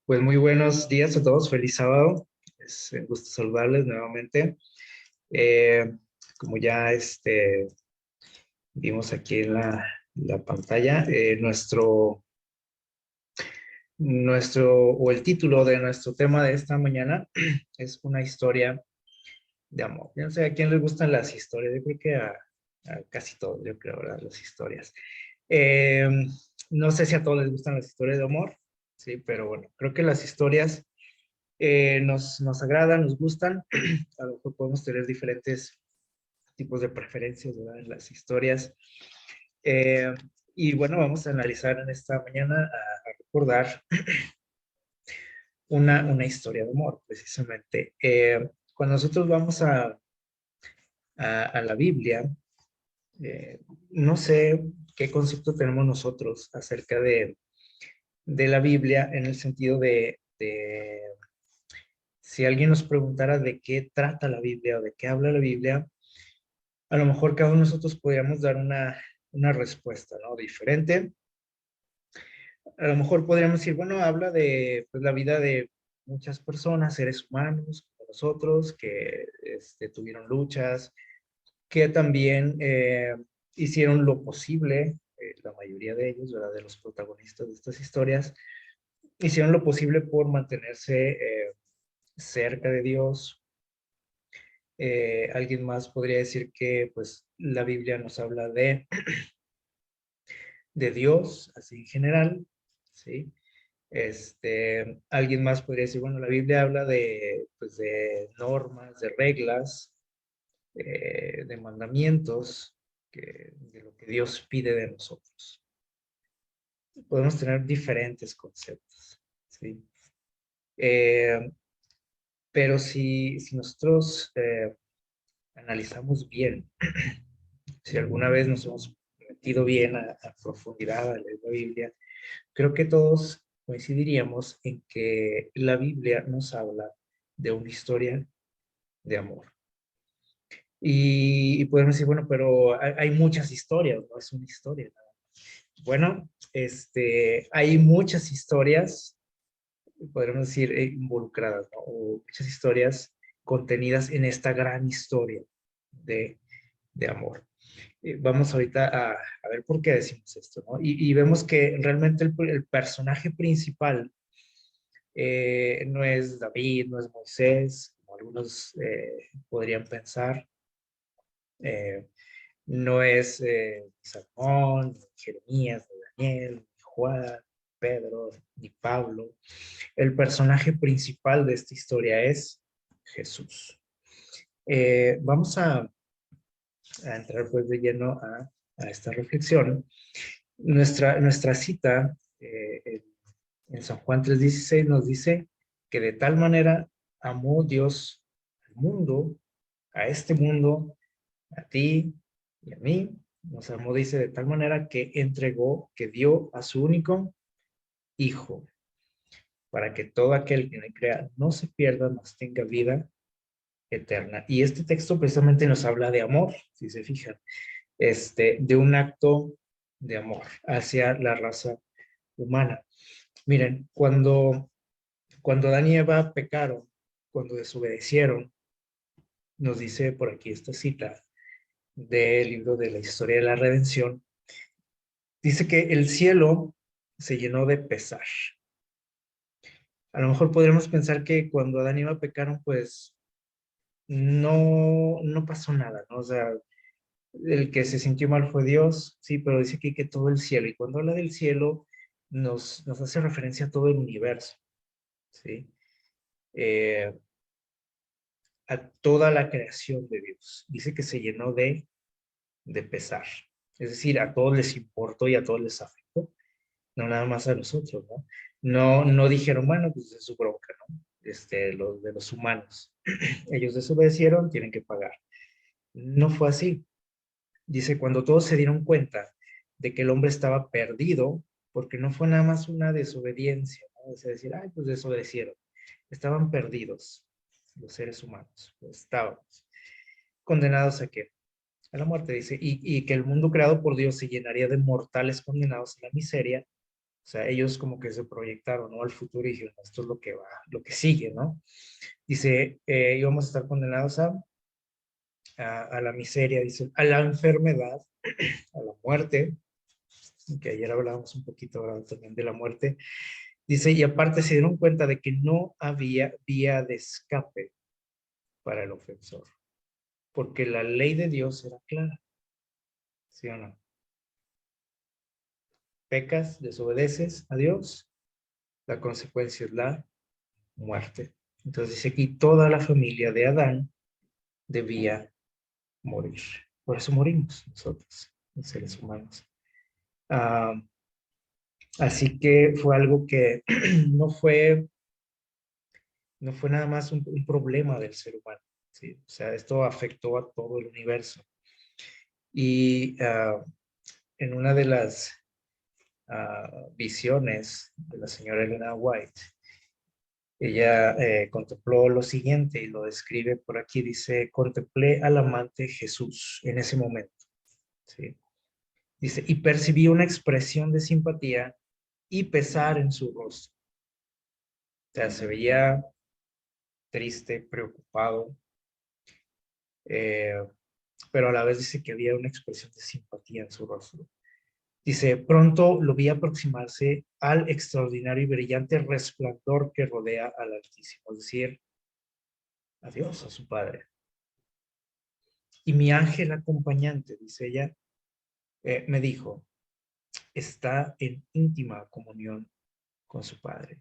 Pues muy buenos días a todos, feliz sábado. Es un gusto saludarles nuevamente. Eh, Como ya vimos aquí en la pantalla, o el título de nuestro tema de esta mañana es una historia de amor. Yo no sé a quién les gustan las historias, yo creo que a casi todos, yo creo, ¿verdad? Las historias. Eh, no sé si a todos les gustan las historias de amor, sí, pero bueno, creo que las historias nos agradan, nos gustan. A lo mejor podemos tener diferentes tipos de preferencias, ¿verdad? En las historias. Eh, y bueno, vamos a analizar en esta mañana, a recordar una historia de amor, precisamente. Cuando nosotros vamos a la Biblia, eh, no sé qué concepto tenemos nosotros acerca de la Biblia en el sentido de si alguien nos preguntara de qué trata la Biblia o de qué habla la Biblia, a lo mejor cada uno de nosotros podríamos dar una respuesta, ¿no? Diferente. A lo mejor podríamos decir, bueno, habla de pues, la vida de muchas personas, seres humanos, como nosotros, que tuvieron luchas, que también hicieron lo posible, la mayoría de ellos, ¿verdad? De los protagonistas de estas historias, hicieron lo posible por mantenerse cerca de Dios. Alguien más podría decir que pues la Biblia nos habla de Dios, así en general, ¿sí? Alguien más podría decir, bueno, la Biblia habla pues, de normas, de reglas, de mandamientos, de lo que Dios pide de nosotros. Podemos tener diferentes conceptos, ¿sí? Eh, pero si nosotros analizamos bien, si alguna vez nos hemos metido bien a profundidad a leer la Biblia, creo que todos coincidiríamos en que la Biblia nos habla de una historia de amor. Y podemos decir, bueno, pero hay muchas historias, no es una historia. Bueno, hay muchas historias, podríamos decir, involucradas, ¿no? O muchas historias contenidas en esta gran historia de, de amor. Vamos ahorita a ver por qué decimos esto, ¿no? Y vemos que realmente el personaje principal no es David, no es Moisés, como algunos podrían pensar, eh, no es Salmón, ni Jeremías, ni Daniel, ni Juan, Pedro, ni Pablo. El personaje principal de esta historia es Jesús. Vamos a entrar pues de lleno a esta reflexión. Nuestra cita en San Juan 3:16 nos dice que de tal manera amó Dios al mundo, a este mundo, a ti y a mí. Nos amó, dice, de tal manera que entregó, que dio a su único Hijo, para que todo aquel que le crea no se pierda, mas tenga vida eterna. Y este texto precisamente nos habla de amor, si se fijan, de un acto de amor hacia la raza humana. Miren, cuando Adán y Eva pecaron, cuando desobedecieron, nos dice por aquí esta cita del libro de la historia de la redención, dice que el cielo se llenó de pesar. A lo mejor podríamos pensar que cuando Adán y Eva pecaron, pues no pasó nada, ¿no? O sea, el que se sintió mal fue Dios, sí, pero dice que todo el cielo, y cuando habla del cielo, nos hace referencia a todo el universo, ¿sí? Eh, a toda la creación de Dios. Dice que se llenó de pesar. Es decir, a todos les importó y a todos les afectó, no nada más a nosotros, ¿no? No dijeron, bueno, pues es su bronca, ¿no? Los de los humanos. Ellos desobedecieron, tienen que pagar. No fue así. Dice, cuando todos se dieron cuenta de que el hombre estaba perdido, porque no fue nada más una desobediencia, ¿no? Es decir, ay, pues desobedecieron. Estaban perdidos los seres humanos, pues estábamos condenados a qué? A la muerte, dice, y que el mundo creado por Dios se llenaría de mortales condenados a la miseria, O sea, ellos como que se proyectaron, ¿no? Al futuro y dijeron, esto es lo que va, lo que sigue, ¿no? Dice, íbamos a estar condenados a la miseria, dice, a la enfermedad, a la muerte, que ayer hablábamos un poquito ahora también de la muerte. Dice, y aparte se dieron cuenta de que no había vía de escape para el ofensor, porque la ley de Dios era clara, ¿sí o no? Pecas, desobedeces a Dios, la consecuencia es la muerte. Entonces dice aquí, toda la familia de Adán debía morir. Por eso morimos nosotros, los seres humanos. Ah, así que fue algo que no fue, no fue nada más un problema del ser humano, ¿sí? O sea, esto afectó a todo el universo. Y en una de las visiones de la señora Elena White, ella contempló lo siguiente y lo describe por aquí, dice, contemplé al amante Jesús en ese momento, ¿sí? Dice, y percibí una expresión de simpatía y pesar en su rostro. O sea, se veía triste, preocupado, eh, pero a la vez dice que había una expresión de simpatía en su rostro. Dice, pronto lo vi aproximarse al extraordinario y brillante resplandor que rodea al Altísimo, es decir, a Dios, a su Padre. Y mi ángel acompañante, dice ella, me dijo, está en íntima comunión con su Padre.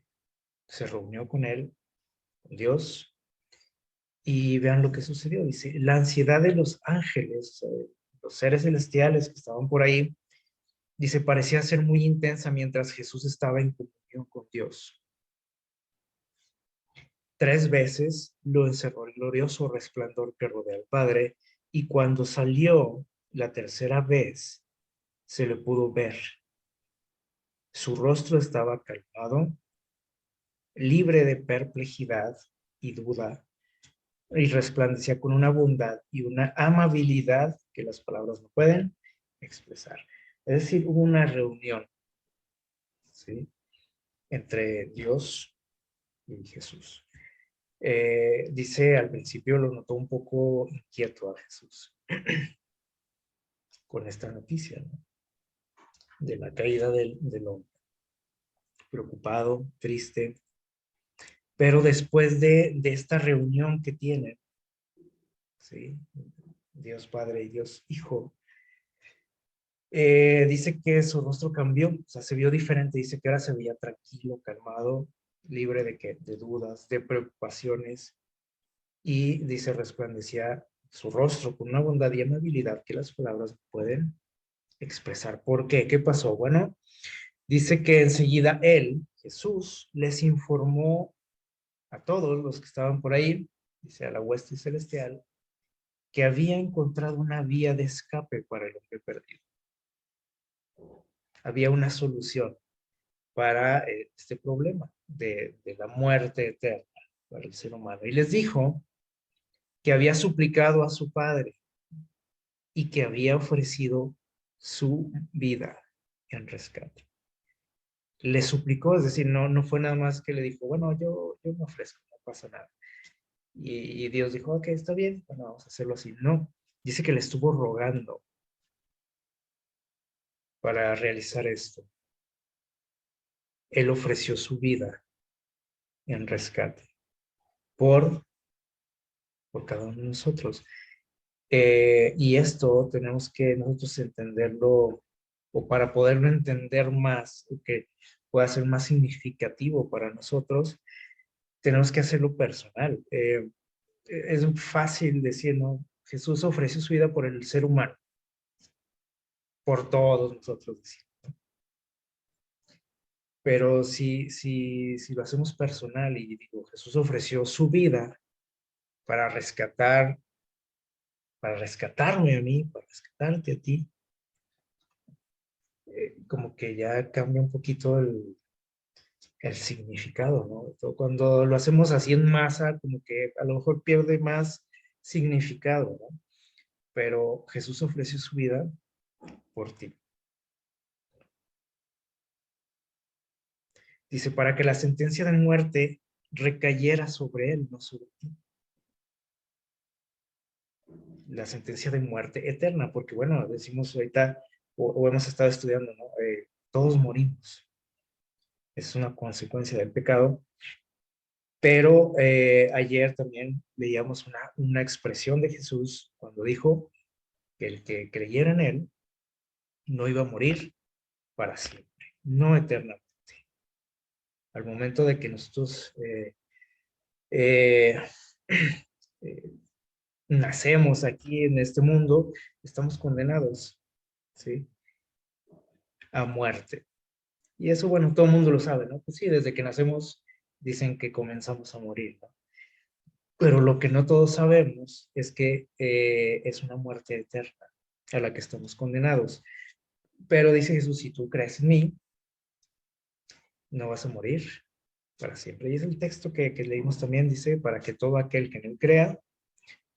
Se reunió con él, con Dios, y vean lo que sucedió. Dice, la ansiedad de los ángeles, los seres celestiales que estaban por ahí, dice, parecía ser muy intensa mientras Jesús estaba en comunión con Dios. 3 veces lo encerró el glorioso resplandor que rodea al Padre, y cuando salió la tercera vez, se le pudo ver. Su rostro estaba calmado, libre de perplejidad y duda, y resplandecía con una bondad y una amabilidad que las palabras no pueden expresar. Es decir, hubo una reunión, ¿sí?, entre Dios y Jesús. Dice, al principio lo notó un poco inquieto a Jesús con esta noticia, ¿no?, de la caída del hombre, preocupado, triste, pero después de esta reunión que tienen, ¿sí?, Dios Padre y Dios Hijo, dice que su rostro cambió, o sea, se vio diferente, dice que ahora se veía tranquilo, calmado, libre de dudas, de preocupaciones, y dice, resplandecía su rostro con una bondad y amabilidad que las palabras no pueden expresar. ¿Por qué? ¿Qué pasó? Bueno, dice que enseguida él, Jesús, les informó a todos los que estaban por ahí, dice, a la hueste celestial, que había encontrado una vía de escape para el hombre perdido. Había una solución para este problema de la muerte eterna para el ser humano. Y les dijo que había suplicado a su Padre y que había ofrecido su vida en rescate. Le suplicó, es decir, no fue nada más que le dijo, bueno, yo me ofrezco, no pasa nada. Y Dios dijo, ok, está bien, bueno, vamos a hacerlo así. No, dice que le estuvo rogando para realizar esto. Él ofreció su vida en rescate por, por cada uno de nosotros. Y esto tenemos que nosotros entenderlo, o para poderlo entender más, o que pueda ser más significativo para nosotros, tenemos que hacerlo personal. Es fácil decir, ¿no? Jesús ofreció su vida por el ser humano, por todos nosotros, decir. Pero si lo hacemos personal y digo, Jesús ofreció su vida para rescatar, para rescatarme a mí, para rescatarte a ti, como que ya cambia un poquito el significado, ¿no? Cuando lo hacemos así en masa, como que a lo mejor pierde más significado, ¿no? Pero Jesús ofreció su vida por ti. Dice, para que la sentencia de muerte recayera sobre él, no sobre ti. La sentencia de muerte eterna, porque bueno, decimos ahorita, o hemos estado estudiando, ¿no? Todos morimos. Es una consecuencia del pecado. Pero ayer también leíamos una expresión de Jesús cuando dijo que el que creyera en él no iba a morir para siempre, no eternamente. Al momento de que nosotros eh, eh, nacemos aquí en este mundo, estamos condenados, ¿sí? A muerte. Y eso, bueno, todo el mundo lo sabe, ¿no? Pues sí, desde que nacemos dicen que comenzamos a morir, ¿no? Pero lo que no todos sabemos es que es una muerte eterna a la que estamos condenados. Pero dice Jesús, si tú crees en mí, no vas a morir para siempre. Y es el texto que leímos también, dice, para que todo aquel que en él crea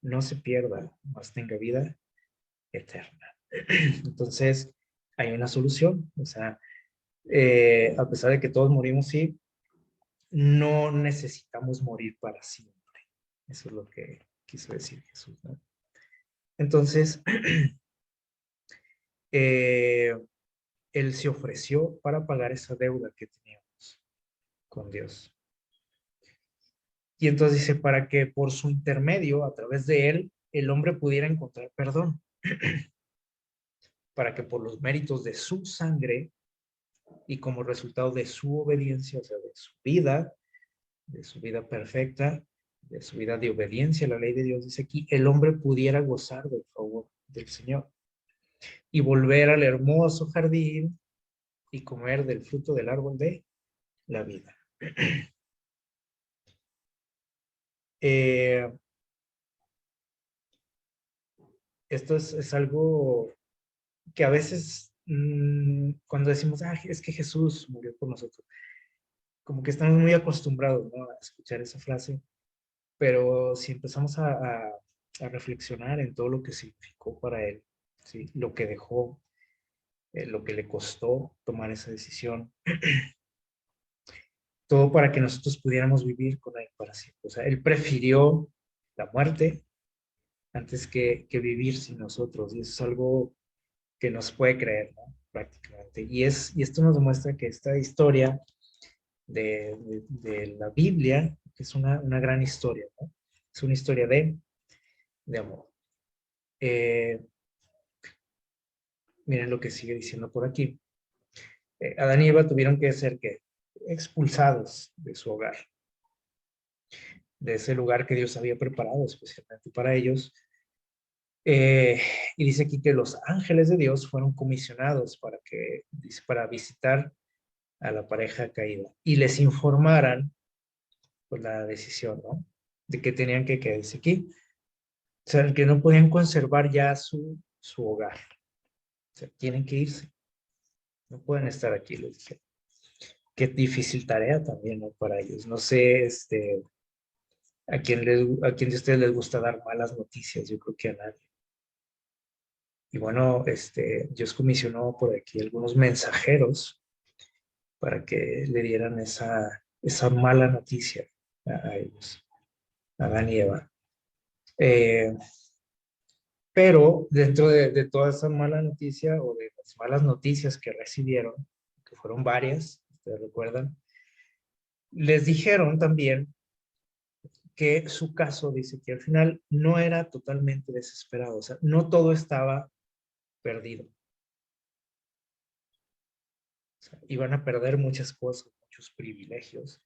no se pierda, mas tenga vida eterna. Entonces, hay una solución. O sea, a pesar de que todos morimos, sí, no necesitamos morir para siempre. Eso es lo que quiso decir Jesús, ¿no? Entonces, eh, Él se ofreció para pagar esa deuda que teníamos con Dios. Y entonces dice, para que por su intermedio, a través de Él, el hombre pudiera encontrar perdón. Para que por los méritos de su sangre y como resultado de su obediencia, o sea, de su vida perfecta, de su vida de obediencia a la ley de Dios, dice aquí, el hombre pudiera gozar del favor del Señor y volver al hermoso jardín y comer del fruto del árbol de la vida. Eh, esto es algo que a veces cuando decimos, ah, es que Jesús murió por nosotros, como que estamos muy acostumbrados, ¿no? A escuchar esa frase, pero si empezamos a reflexionar en todo lo que significó para él, ¿sí? Lo que dejó, lo que le costó tomar esa decisión, todo para que nosotros pudiéramos vivir con él para siempre. O sea, él prefirió la muerte antes que vivir sin nosotros, y eso es algo que nos puede creer, ¿no? Prácticamente. Y esto nos demuestra que esta historia de la Biblia es una gran historia, ¿no? Es una historia de amor. Eh, Miren lo que sigue diciendo por aquí. Adán y Eva tuvieron que ser ¿qué? Expulsados de su hogar, de ese lugar que Dios había preparado especialmente para ellos. Eh, y dice aquí que los ángeles de Dios fueron comisionados dice, para visitar a la pareja caída y les informaran pues, la decisión, ¿no? De que tenían que quedarse aquí. O sea, que no podían conservar ya su hogar. O sea, tienen que irse. No pueden estar aquí, les dije. Qué difícil tarea también, ¿no? Para ellos. No sé, a quién de ustedes les gusta dar malas noticias. Yo creo que a nadie. Y bueno, Dios comisionó por aquí algunos mensajeros para que le dieran esa mala noticia a ellos, a Adán y Eva. Eh, pero dentro de toda esa mala noticia o de las malas noticias que recibieron, que fueron varias, ustedes recuerdan, les dijeron también que su caso, dice que al final no era totalmente desesperado, o sea, no todo estaba perdido. O sea, iban a perder muchas cosas, muchos privilegios,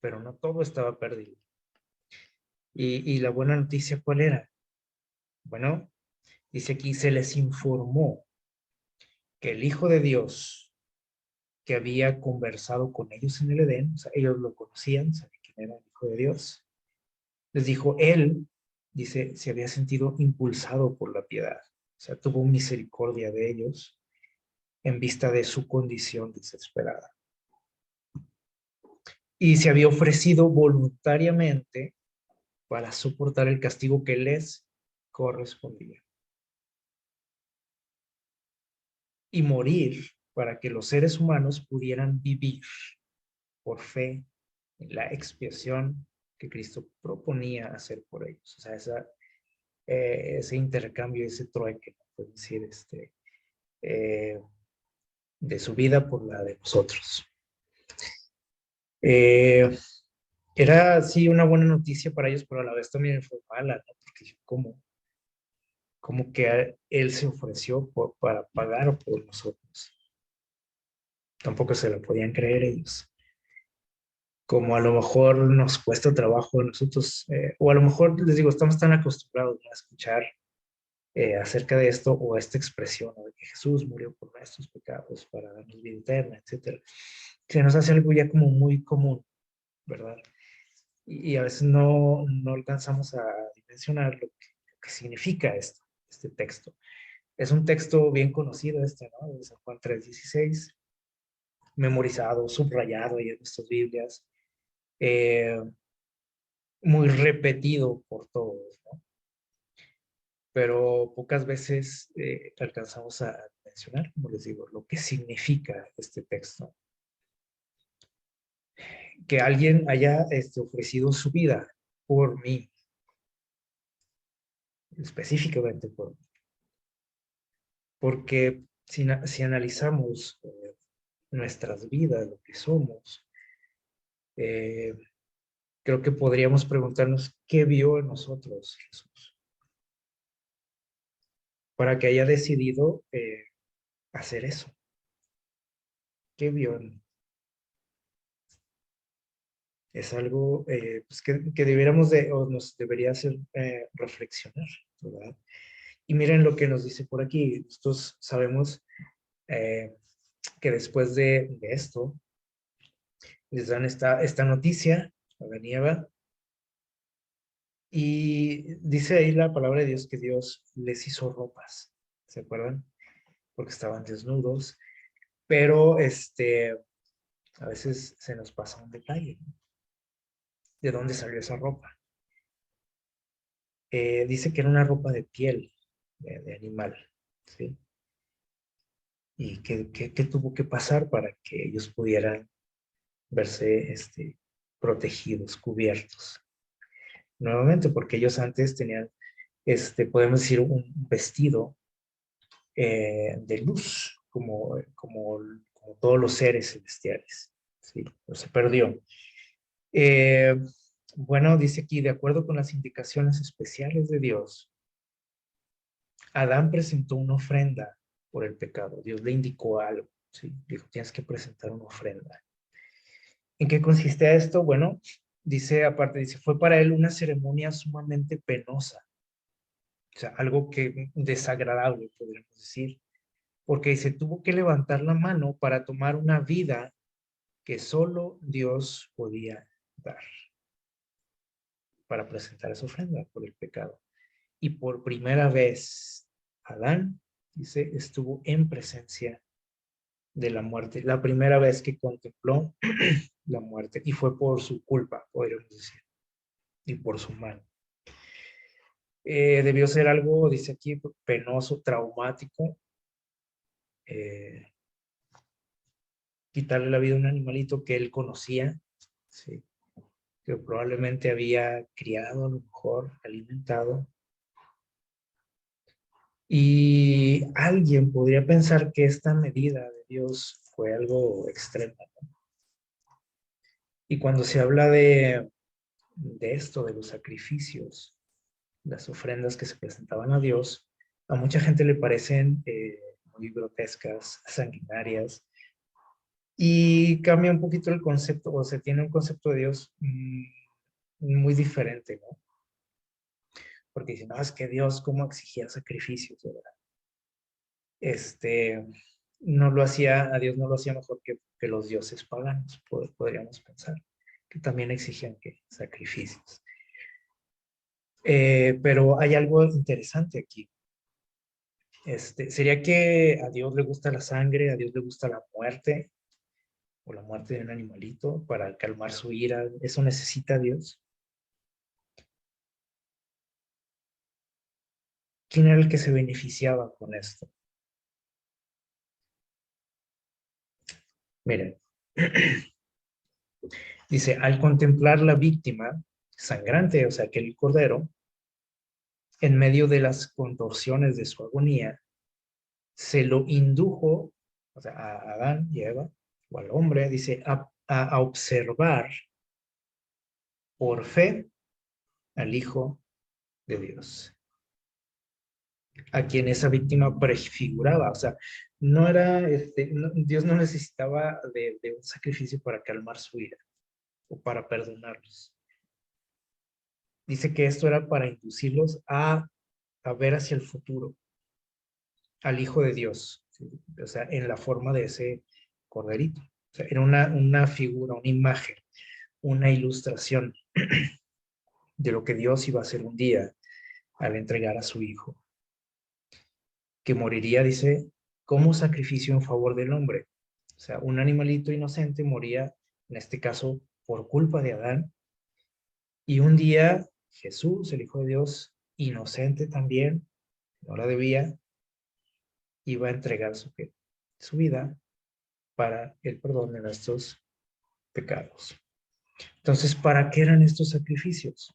pero no todo estaba perdido. Y la buena noticia, ¿cuál era? Bueno, dice aquí, se les informó que el Hijo de Dios que había conversado con ellos en el Edén, o sea, ellos lo conocían, sabían quién era el Hijo de Dios, les dijo, él, dice, se había sentido impulsado por la piedad, o sea, tuvo misericordia de ellos en vista de su condición desesperada. Y se había ofrecido voluntariamente para soportar el castigo que les correspondía. Y morir para que los seres humanos pudieran vivir por fe en la expiación que Cristo proponía hacer por ellos. O sea, ese intercambio, ese trueque, puedo decir, eh, de su vida por la de nosotros. Eh, Era, sí, una buena noticia para ellos, pero a la vez también fue mala, ¿no? Porque como que él se ofreció para pagar por nosotros. Tampoco se lo podían creer ellos. Como a lo mejor nos cuesta trabajo a nosotros, o a lo mejor, les digo, estamos tan acostumbrados a escuchar acerca de esto o esta expresión, ¿no? De que Jesús murió por nuestros pecados para darnos vida eterna, etcétera, que nos hace algo ya como muy común, ¿verdad? Y a veces no alcanzamos a dimensionar lo que significa esto, este texto. Es un texto bien conocido ¿no? De San Juan 3:16, memorizado, subrayado ahí en nuestras Biblias, eh, muy repetido por todos, ¿no? Pero pocas veces alcanzamos a mencionar, como les digo, lo que significa este texto. Que alguien haya ofrecido su vida por mí, específicamente por mí. Porque si analizamos nuestras vidas, lo que somos, eh, creo que podríamos preguntarnos qué vio en nosotros Jesús para que haya decidido hacer eso. ¿Qué vio en mí? Es algo pues que debiéramos o nos debería hacer reflexionar, ¿verdad? Y miren lo que nos dice por aquí. Nosotros sabemos eh, que después de esto, les dan esta noticia a Adán y Eva, y dice ahí la palabra de Dios que Dios les hizo ropas, ¿se acuerdan? Porque estaban desnudos, pero a veces se nos pasa un detalle, ¿no? ¿De dónde salió esa ropa? Dice que era una ropa de piel, de animal, ¿sí? Y que tuvo que pasar para que ellos pudieran verse protegidos, cubiertos. Nuevamente, porque ellos antes tenían, podemos decir, un vestido de luz, como todos los seres celestiales, ¿sí? Pero se perdió. Eh, bueno, dice aquí, de acuerdo con las indicaciones especiales de Dios, Adán presentó una ofrenda por el pecado. Dios le indicó algo, ¿sí? Dijo, tienes que presentar una ofrenda. ¿En qué consiste esto? Bueno, dice, fue para él una ceremonia sumamente penosa, o sea, algo que desagradable, podríamos decir, porque se tuvo que levantar la mano para tomar una vida que solo Dios podía dar, para presentar esa ofrenda por el pecado. Y por primera vez, Adán, dice, estuvo en presencia de la muerte, la primera vez que contempló la muerte, y fue por su culpa, podríamos decir, y por su mano. Debió ser algo, dice aquí, penoso, traumático, eh, quitarle la vida a un animalito que él conocía, ¿sí? Que probablemente había criado, a lo mejor alimentado. Y alguien podría pensar que esta medida de Dios fue algo extremo, ¿no? Y cuando se habla de esto, de los sacrificios, las ofrendas que se presentaban a Dios, a mucha gente le parecen muy grotescas, sanguinarias, y cambia un poquito el concepto, o se tiene un concepto de Dios muy diferente, ¿no? Porque dicen, no, es que Dios cómo exigía sacrificios, ¿verdad? Este, no lo hacía, a Dios no lo hacía mejor que los dioses paganos, podríamos pensar, que también exigían sacrificios. Pero hay algo interesante aquí. ¿Sería que a Dios le gusta la sangre, a Dios le gusta la muerte, o la muerte de un animalito para calmar su ira? ¿Eso necesita Dios? ¿Quién era el que se beneficiaba con esto? Miren, Dice, al contemplar la víctima sangrante, o sea, que el cordero, en medio de las contorsiones de su agonía, se lo indujo, o sea, a Adán y a Eva, o al hombre, dice, a observar por fe al Hijo de Dios, a quien esa víctima prefiguraba. O sea, no era, Dios no necesitaba de un sacrificio para calmar su ira o para perdonarlos. Dice que esto era para inducirlos a ver hacia el futuro, al Hijo de Dios, ¿sí? O sea, en la forma de ese corderito. O sea, era una figura, una imagen, una ilustración de lo que Dios iba a hacer un día al entregar a su Hijo, que moriría, dice, como sacrificio en favor del hombre. O sea, un animalito inocente moría, en este caso, por culpa de Adán, y un día Jesús, el Hijo de Dios, inocente también, no la debía, iba a entregar su vida para el perdón de nuestros pecados. Entonces, ¿para qué eran estos sacrificios?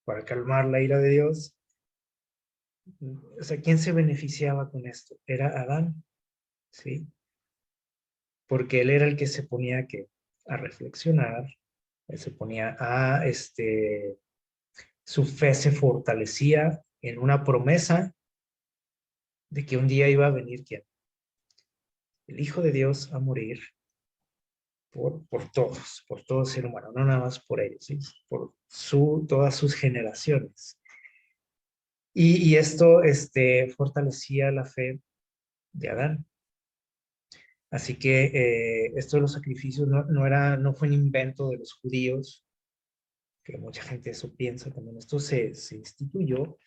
Para calmar la ira de Dios. O sea, ¿quién se beneficiaba con esto? Era Adán, ¿sí? Porque él era el que se ponía a reflexionar, él se ponía su fe se fortalecía en una promesa de que un día iba a venir ¿quién? El Hijo de Dios a morir por todo ser humano, no nada más por ellos, ¿sí? Por todas sus generaciones. Y esto fortalecía la fe de Adán. Así que esto de los sacrificios no fue un invento de los judíos, que mucha gente eso piensa también. Esto se instituyó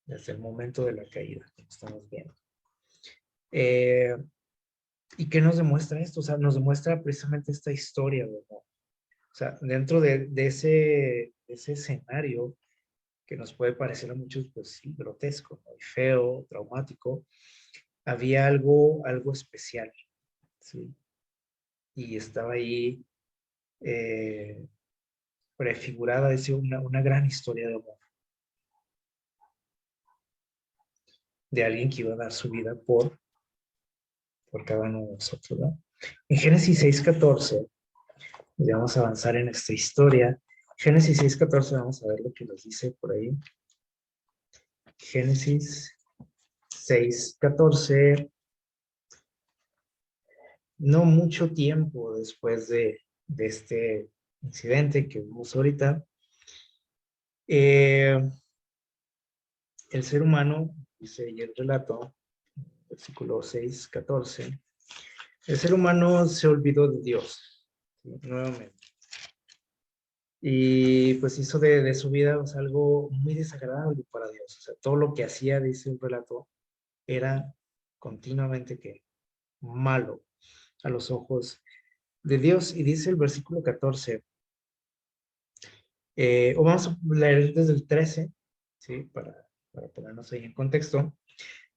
desde el momento de la caída, como estamos viendo. ¿Y qué nos demuestra esto? O sea, nos demuestra precisamente esta historia, ¿verdad? O sea, dentro de ese escenario que nos puede parecer a muchos, pues sí, grotesco, ¿no? Y feo, traumático, había algo especial, ¿sí? Y estaba ahí prefigurada, es una gran historia de amor, de alguien que iba a dar su vida por cada uno de nosotros, ¿no? En Génesis 6:14, ya vamos a avanzar en esta historia. Génesis 6:14, vamos a ver lo que nos dice por ahí. Génesis 6:14, no mucho tiempo después de este incidente que vimos ahorita, eh, el ser humano, dice ahí el relato, versículo 6:14, el ser humano se olvidó de Dios, ¿sí? Nuevamente. Y pues hizo de su vida, o sea, algo muy desagradable para Dios. O sea, todo lo que hacía, dice el relato, era continuamente que malo a los ojos de Dios. Y dice el versículo 14, o vamos a leer desde el 13, ¿sí? Para ponernos ahí en contexto.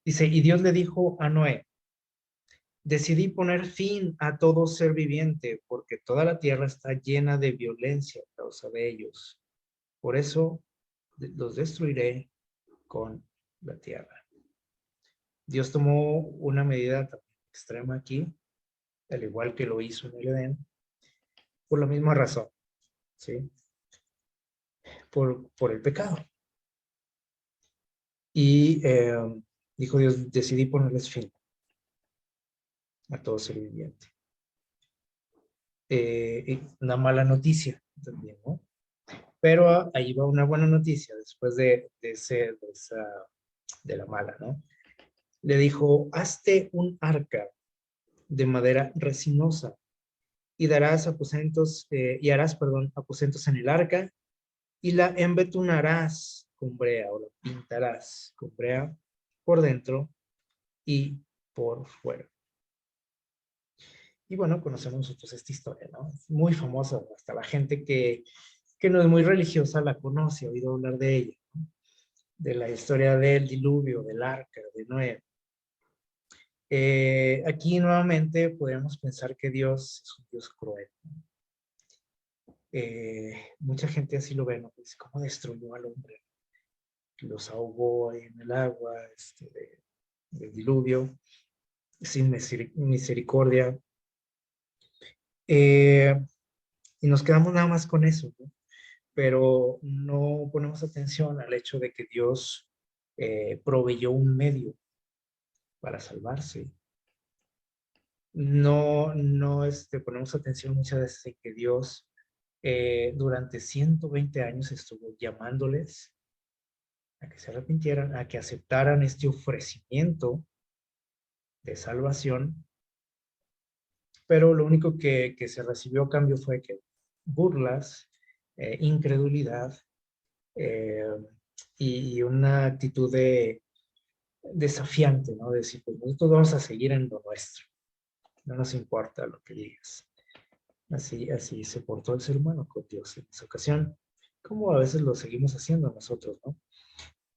Dice, y Dios le dijo a Noé, decidí poner fin a todo ser viviente, porque toda la tierra está llena de violencia a causa de ellos. Por eso los destruiré con la tierra. Dios tomó una medida extrema aquí, al igual que lo hizo en el Edén, por la misma razón, ¿sí? Por el pecado. Y dijo Dios, decidí ponerles fin a todo ser viviente. Una mala noticia también, ¿no? Pero ahí va una buena noticia después de la mala, ¿no? Le dijo, hazte un arca de madera resinosa y harás, aposentos en el arca y la embetunarás con brea o la pintarás con brea por dentro y por fuera. Y bueno, conocemos nosotros esta historia, ¿no? Es muy famosa, hasta la gente que no es muy religiosa la conoce, ha oído hablar de ella, ¿no? De la historia del diluvio, del arca, de Noé. Aquí nuevamente podemos pensar que Dios es un Dios cruel, ¿no? Mucha gente así lo ve, ¿no? Pues, ¿cómo destruyó al hombre? Los ahogó ahí en el agua del diluvio, sin misericordia. Eh, y nos quedamos nada más con eso, ¿no? Pero no ponemos atención al hecho de que Dios proveyó un medio para salvarse. No ponemos atención muchas veces en que Dios durante 120 años estuvo llamándoles a que se arrepintieran, a que aceptaran este ofrecimiento de salvación, pero lo único que se recibió a cambio fue que burlas, incredulidad eh, y una actitud desafiante, ¿no? De decir, pues nosotros vamos a seguir en lo nuestro, no nos importa lo que digas. Así se portó el ser humano con Dios en esa ocasión, como a veces lo seguimos haciendo nosotros, ¿no?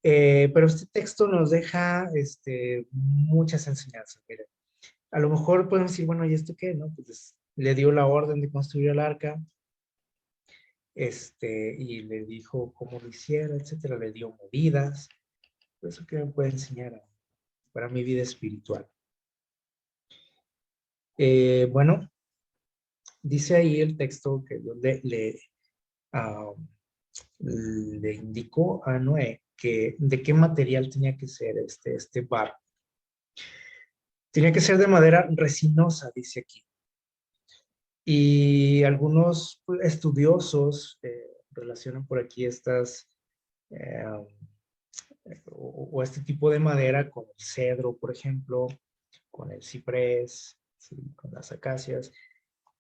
Pero este texto nos deja muchas enseñanzas. Miren, a lo mejor podemos decir, bueno, ¿y esto qué? ¿No? Pues le dio la orden de construir el arca, y le dijo cómo lo hiciera, etcétera, le dio medidas. Eso que me puede enseñar para mi vida espiritual. Bueno, dice ahí el texto que donde le indicó a Noé que de qué material tenía que ser este barco. Tenía que ser de madera resinosa, dice aquí. Y algunos estudiosos relacionan por aquí eh, o este tipo de madera con el cedro, por ejemplo, con el ciprés, ¿sí? Con las acacias,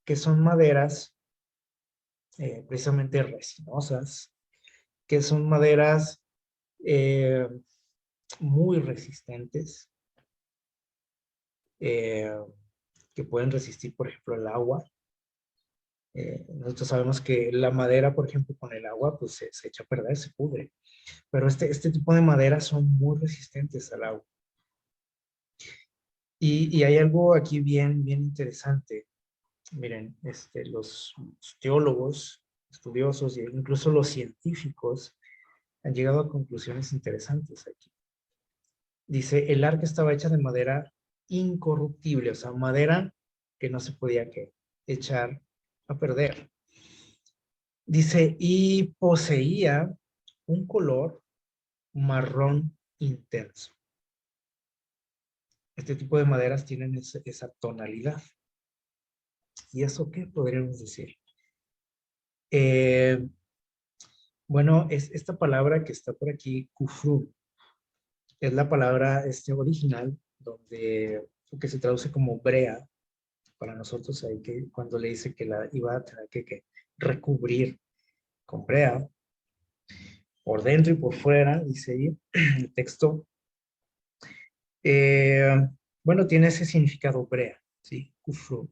que son maderas precisamente resinosas, que son maderas eh, muy resistentes, eh, que pueden resistir, por ejemplo, el agua. Nosotros sabemos que la madera, por ejemplo, con el agua, pues se echa a perder, se pudre. Pero este tipo de maderas son muy resistentes al agua. Y hay algo aquí bien interesante. Miren, los teólogos, estudiosos e incluso los científicos han llegado a conclusiones interesantes aquí. Dice, el arca estaba hecha de madera incorruptible, o sea, madera que no se podía echar a perder. Dice, y poseía un color marrón intenso. Este tipo de maderas tienen esa tonalidad. ¿Y eso qué podríamos decir? Eh, bueno, es esta palabra que está por aquí, kufru, es la palabra original que se traduce como brea para nosotros, ahí que cuando le dice que la iba a tener que recubrir con brea, por dentro y por fuera, dice ahí el texto. Eh, bueno, tiene ese significado brea, ¿sí? Kufru,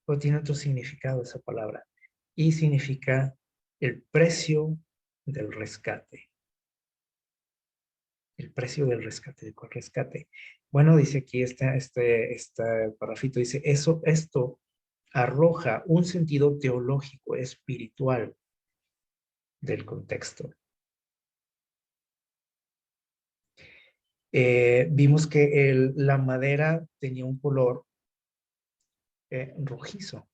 pero tiene otro significado esa palabra, y significa el precio del rescate. El precio del rescate, ¿de cuál rescate? Bueno, dice aquí este parrafito, dice, esto arroja un sentido teológico, espiritual del contexto. Vimos que la madera tenía un color rojizo.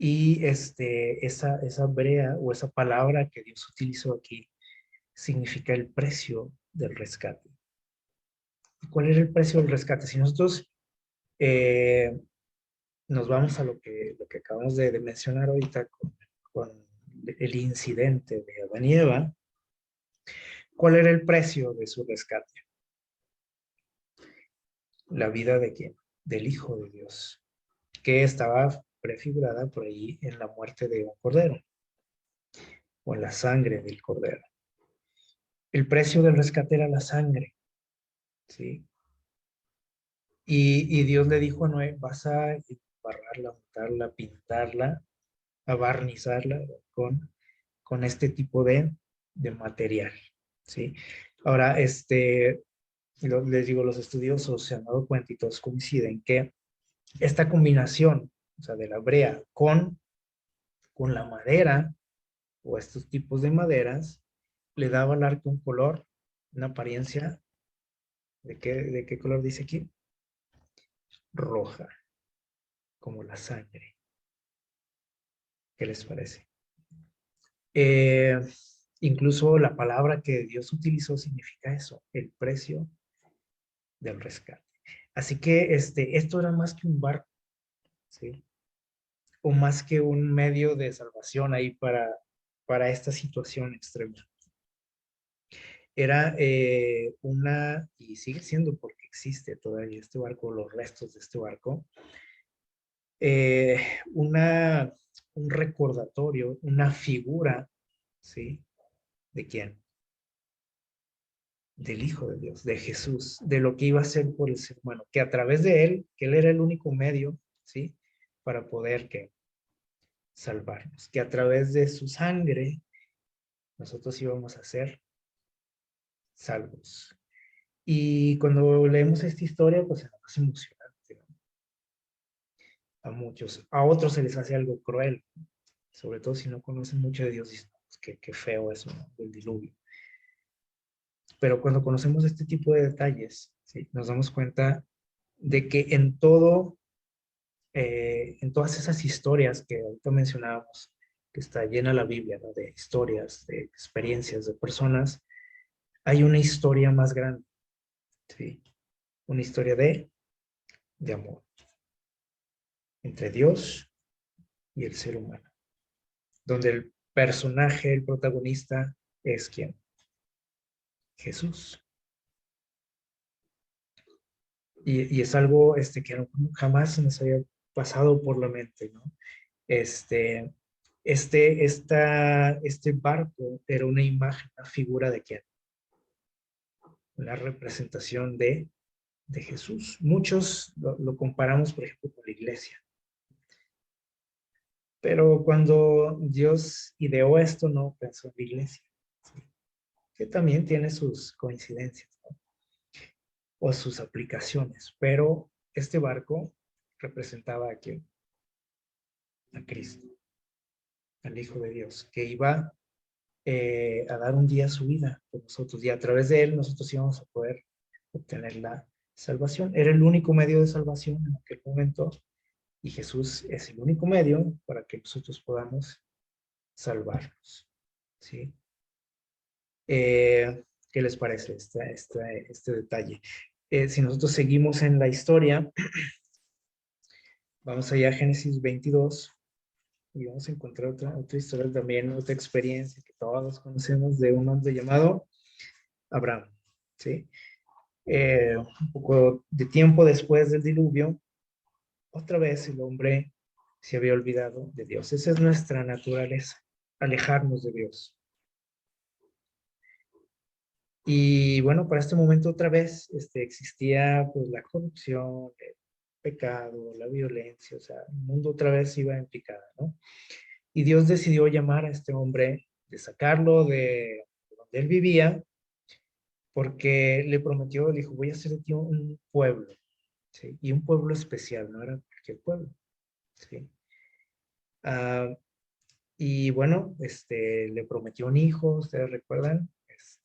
Y esa brea o esa palabra que Dios utilizó aquí significa el precio del rescate. ¿Y cuál era el precio del rescate? Si nosotros eh, nos vamos a lo que acabamos de mencionar ahorita con el incidente de Adán y Eva, ¿cuál era el precio de su rescate? La vida de quién? Del Hijo de Dios, que estaba prefigurada por ahí en la muerte de un cordero o en la sangre del cordero. El precio del rescate era la sangre, ¿sí? Y Dios le dijo a Noé, vas a embarrarla, untarla, pintarla, a barnizarla con este tipo de material, ¿sí? Ahora, les digo, los estudiosos se han dado cuenta y todos coinciden que esta combinación o sea, de la brea con la madera o estos tipos de maderas, le daba al arco un color, una apariencia, de qué color dice aquí? Roja, como la sangre. ¿Qué les parece? Eh, Incluso la palabra que Dios utilizó significa eso, el precio del rescate. Así que esto era más que un barco, ¿sí? O más que un medio de salvación ahí para esta situación extrema. Era y sigue siendo porque existe todavía este barco, los restos de este barco, eh, una, un recordatorio, una figura, ¿sí? ¿De quién? Del Hijo de Dios, de Jesús, de lo que iba a hacer por el ser humano, que a través de él, que él era el único medio, ¿sí? Para poder que salvarnos, que a través de su sangre nosotros íbamos a ser salvos. Y cuando leemos esta historia, pues es más emocionante, ¿no? A muchos, a otros se les hace algo cruel, sobre todo si no conocen mucho de Dios, dicen, pues, qué feo eso, ¿no? El diluvio. Pero cuando conocemos este tipo de detalles, ¿sí? Nos damos cuenta de que en todas esas historias que ahorita mencionábamos, que está llena la Biblia, ¿no? De historias, de experiencias, de personas, hay una historia más grande, ¿sí? Una historia de amor entre Dios y el ser humano, donde el personaje, el protagonista, es ¿quién? Jesús. Y es algo que jamás nos había pasado por la mente, ¿no? Este, este barco era una imagen, una figura de quién, una representación de Jesús. Muchos lo comparamos, por ejemplo, con la iglesia. Pero cuando Dios ideó esto, no pensó en la iglesia, ¿sí? Que también tiene sus coincidencias, ¿no? O sus aplicaciones, pero este barco representaba a quién, a Cristo, al Hijo de Dios, que iba a dar un día su vida por nosotros y a través de él nosotros íbamos a poder obtener la salvación. Era el único medio de salvación en aquel momento y Jesús es el único medio para que nosotros podamos salvarnos, ¿sí? ¿Qué les parece este detalle? Si nosotros seguimos en la historia, vamos allá a Génesis 22 y vamos a encontrar otra historia también, otra experiencia que todos conocemos de un hombre llamado Abraham, ¿sí? Un poco de tiempo después del diluvio, otra vez el hombre se había olvidado de Dios. Esa es nuestra naturaleza, alejarnos de Dios. Y bueno, para este momento otra vez existía pues la corrupción, el pecado, la violencia, o sea, el mundo otra vez iba en picada, ¿no? Y Dios decidió llamar a este hombre, de sacarlo de donde él vivía, porque le prometió, le dijo, voy a hacer de ti un pueblo, ¿sí? Y un pueblo especial, no era cualquier pueblo, ¿sí? Ah, y bueno, le prometió un hijo, ustedes recuerdan,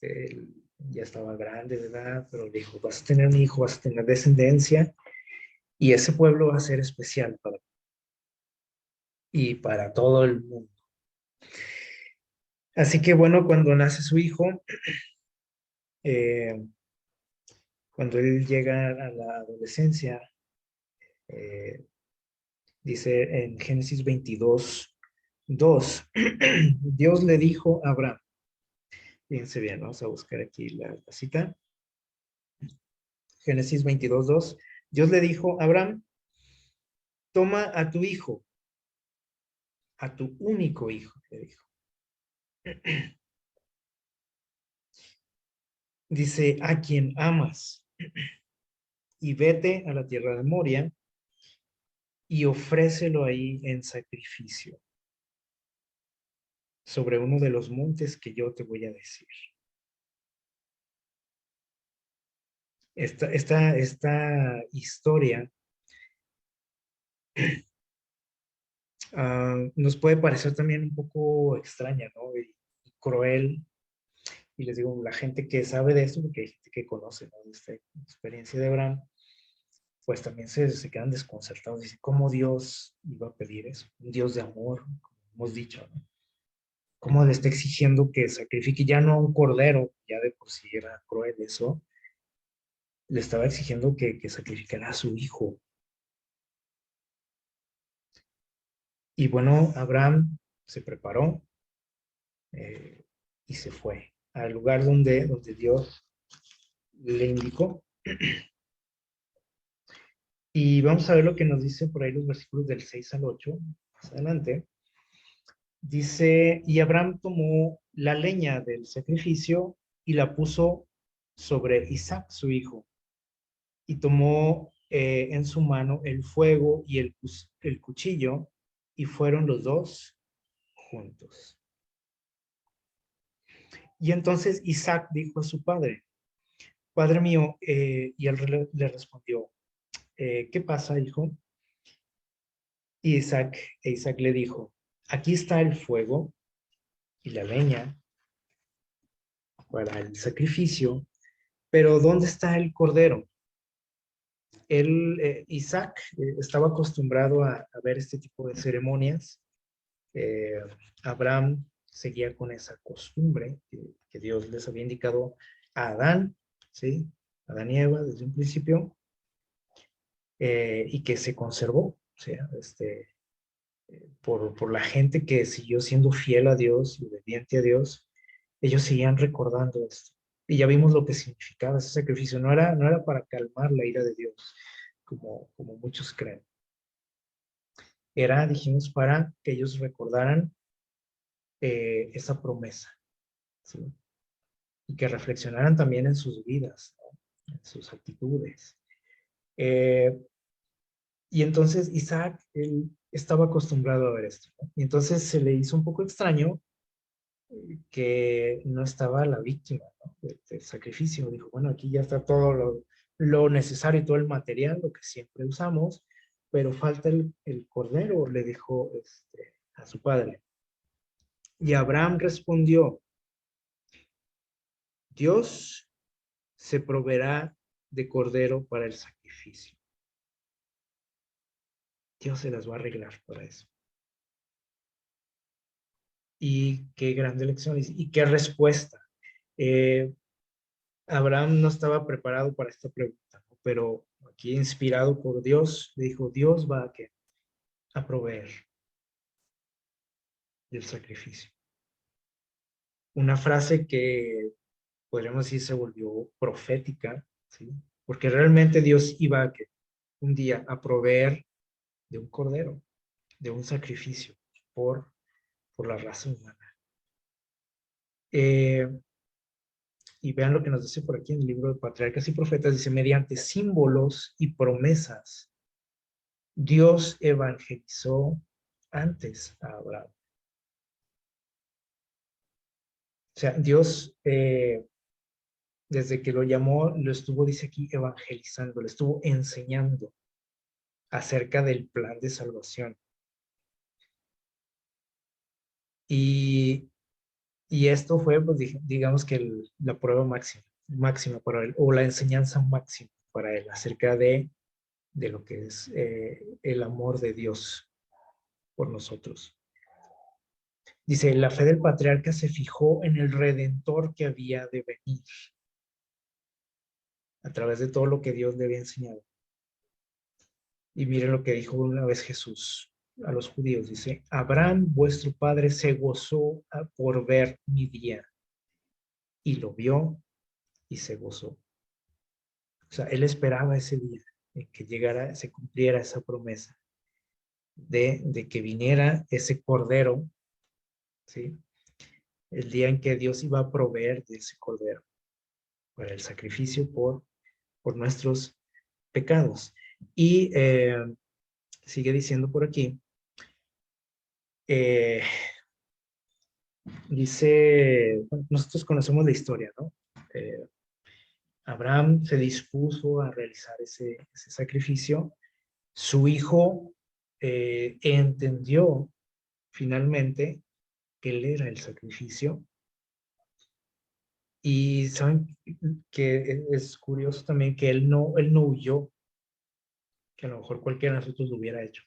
él ya estaba grande de edad, pero le dijo, vas a tener un hijo, vas a tener descendencia, y ese pueblo va a ser especial y para todo el mundo. Así que bueno, cuando nace su hijo, eh, cuando él llega a la adolescencia, eh, dice en Génesis 22:2, Dios le dijo a Abraham, fíjense bien, vamos a buscar aquí la cita, Génesis 22:2, Dios le dijo a Abraham, toma a tu hijo, a tu único hijo, le dijo. Dice, a quien amas, y vete a la tierra de Moria y ofrécelo ahí en sacrificio sobre uno de los montes que yo te voy a decir. Esta historia nos puede parecer también un poco extraña, ¿no? Y cruel. Y les digo, la gente que sabe de esto, porque hay gente que conoce, ¿no? De esta experiencia de Abraham, pues también se quedan desconcertados. Dicen, ¿cómo Dios iba a pedir eso? Un Dios de amor, como hemos dicho, ¿no? ¿Cómo le está exigiendo que sacrifique ya no a un cordero, ya de por sí era cruel eso, le estaba exigiendo que sacrificara a su hijo? Y bueno, Abraham se preparó eh, y se fue al lugar donde Dios le indicó. Y vamos a ver lo que nos dice por ahí los versículos del 6 al 8, más adelante. Dice, y Abraham tomó la leña del sacrificio y la puso sobre Isaac, su hijo, y tomó en su mano el fuego y el cuchillo, y fueron los dos juntos. Y entonces Isaac dijo a su padre, Padre mío, y él le respondió, ¿qué pasa, hijo? Y Isaac le dijo, aquí está el fuego y la leña para el sacrificio, pero ¿dónde está el cordero? Isaac estaba acostumbrado a ver este tipo de ceremonias. Eh, Abraham seguía con esa costumbre que Dios les había indicado a Adán, ¿sí? Adán y Eva desde un principio, y que se conservó, o sea, por la gente que siguió siendo fiel a Dios y obediente a Dios, ellos seguían recordando esto. Y ya vimos lo que significaba ese sacrificio. No era para calmar la ira de Dios, como muchos creen. Era, dijimos, para que ellos recordaran esa promesa, ¿sí? Y que reflexionaran también en sus vidas, ¿no? En sus actitudes. Eh, y entonces Isaac, él estaba acostumbrado a ver esto, ¿no? Y entonces se le hizo un poco extraño que no estaba la víctima, ¿no? Del sacrificio. Dijo, bueno, aquí ya está todo lo necesario y todo el material, lo que siempre usamos, pero falta el cordero, le dijo a su padre. Y Abraham respondió, Dios se proveerá de cordero para el sacrificio. Dios se las va a arreglar para eso. Y qué grande lección y qué respuesta. Eh, Abraham no estaba preparado para esta pregunta, ¿no? Pero aquí inspirado por Dios, le dijo, Dios va a proveer del sacrificio. Una frase que podríamos decir se volvió profética, ¿sí? Porque realmente Dios iba un día a proveer de un cordero, de un sacrificio por, por la raza humana. Eh, y vean lo que nos dice por aquí en el libro de Patriarcas y Profetas, dice, mediante símbolos y promesas, Dios evangelizó antes a Abraham. O sea, Dios, desde que lo llamó, lo estuvo, dice aquí, evangelizando, le estuvo enseñando acerca del plan de salvación. Y, y esto fue, pues, digamos que la prueba máxima para él, o la enseñanza máxima para él, acerca de lo que es el amor de Dios por nosotros. Dice, la fe del patriarca se fijó en el redentor que había de venir a través de todo lo que Dios le había enseñado. Y miren lo que dijo una vez Jesús a los judíos. Dice, Abraham, vuestro padre, se gozó por ver mi día. Y lo vio y se gozó. O sea, él esperaba ese día en que llegara, se cumpliera esa promesa de que viniera ese cordero, ¿sí? El día en que Dios iba a proveer de ese cordero para el sacrificio por nuestros pecados. Y sigue diciendo por aquí, eh, dice, bueno, nosotros conocemos la historia, ¿no? Eh, Abraham se dispuso a realizar ese sacrificio. Su hijo entendió finalmente que él era el sacrificio. Y saben que es curioso también que él no huyó, que a lo mejor cualquiera de nosotros lo hubiera hecho.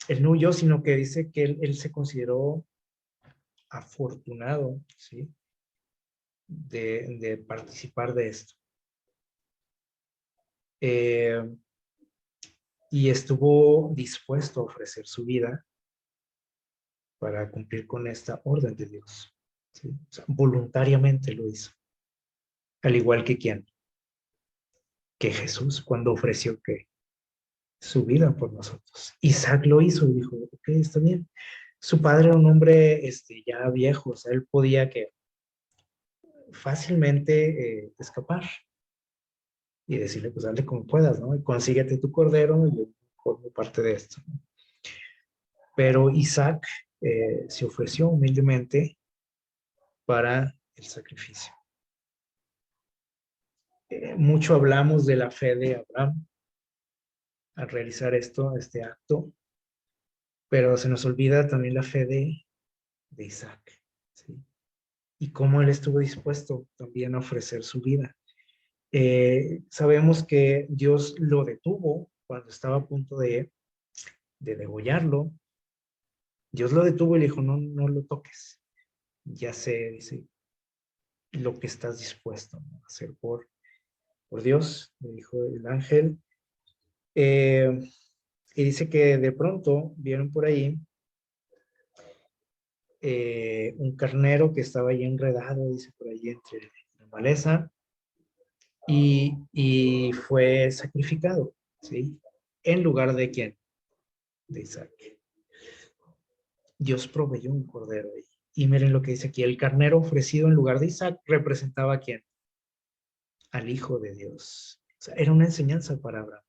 Él no huyó, sino que dice que él se consideró afortunado, ¿sí? De participar de esto. Y estuvo dispuesto a ofrecer su vida para cumplir con esta orden de Dios, ¿sí? O sea, voluntariamente lo hizo. Al igual que quién, que Jesús, cuando ofreció que su vida por nosotros. Isaac lo hizo y dijo, ok, está bien. Su padre era un hombre ya viejo, o sea, él podía que fácilmente escapar y decirle, pues dale como puedas, ¿no? Y consíguete tu cordero y yo formo parte de esto. Pero Isaac se ofreció humildemente para el sacrificio. Mucho hablamos de la fe de Abraham al realizar este acto, pero se nos olvida también la fe de Isaac, ¿sí? Y cómo él estuvo dispuesto también a ofrecer su vida. Sabemos que Dios lo detuvo cuando estaba a punto de degollarlo. Dios lo detuvo y le dijo, no, no lo toques. Ya sé, dice, lo que estás dispuesto a hacer por Dios, le dijo el ángel. Y dice que de pronto vieron por ahí un carnero que estaba ahí enredado, dice por ahí entre la maleza, y fue sacrificado, ¿sí? En lugar de quién, de Isaac. Dios proveyó un cordero ahí. Y miren lo que dice aquí, el carnero ofrecido en lugar de Isaac representaba a quién, al Hijo de Dios. O sea, era una enseñanza para Abraham.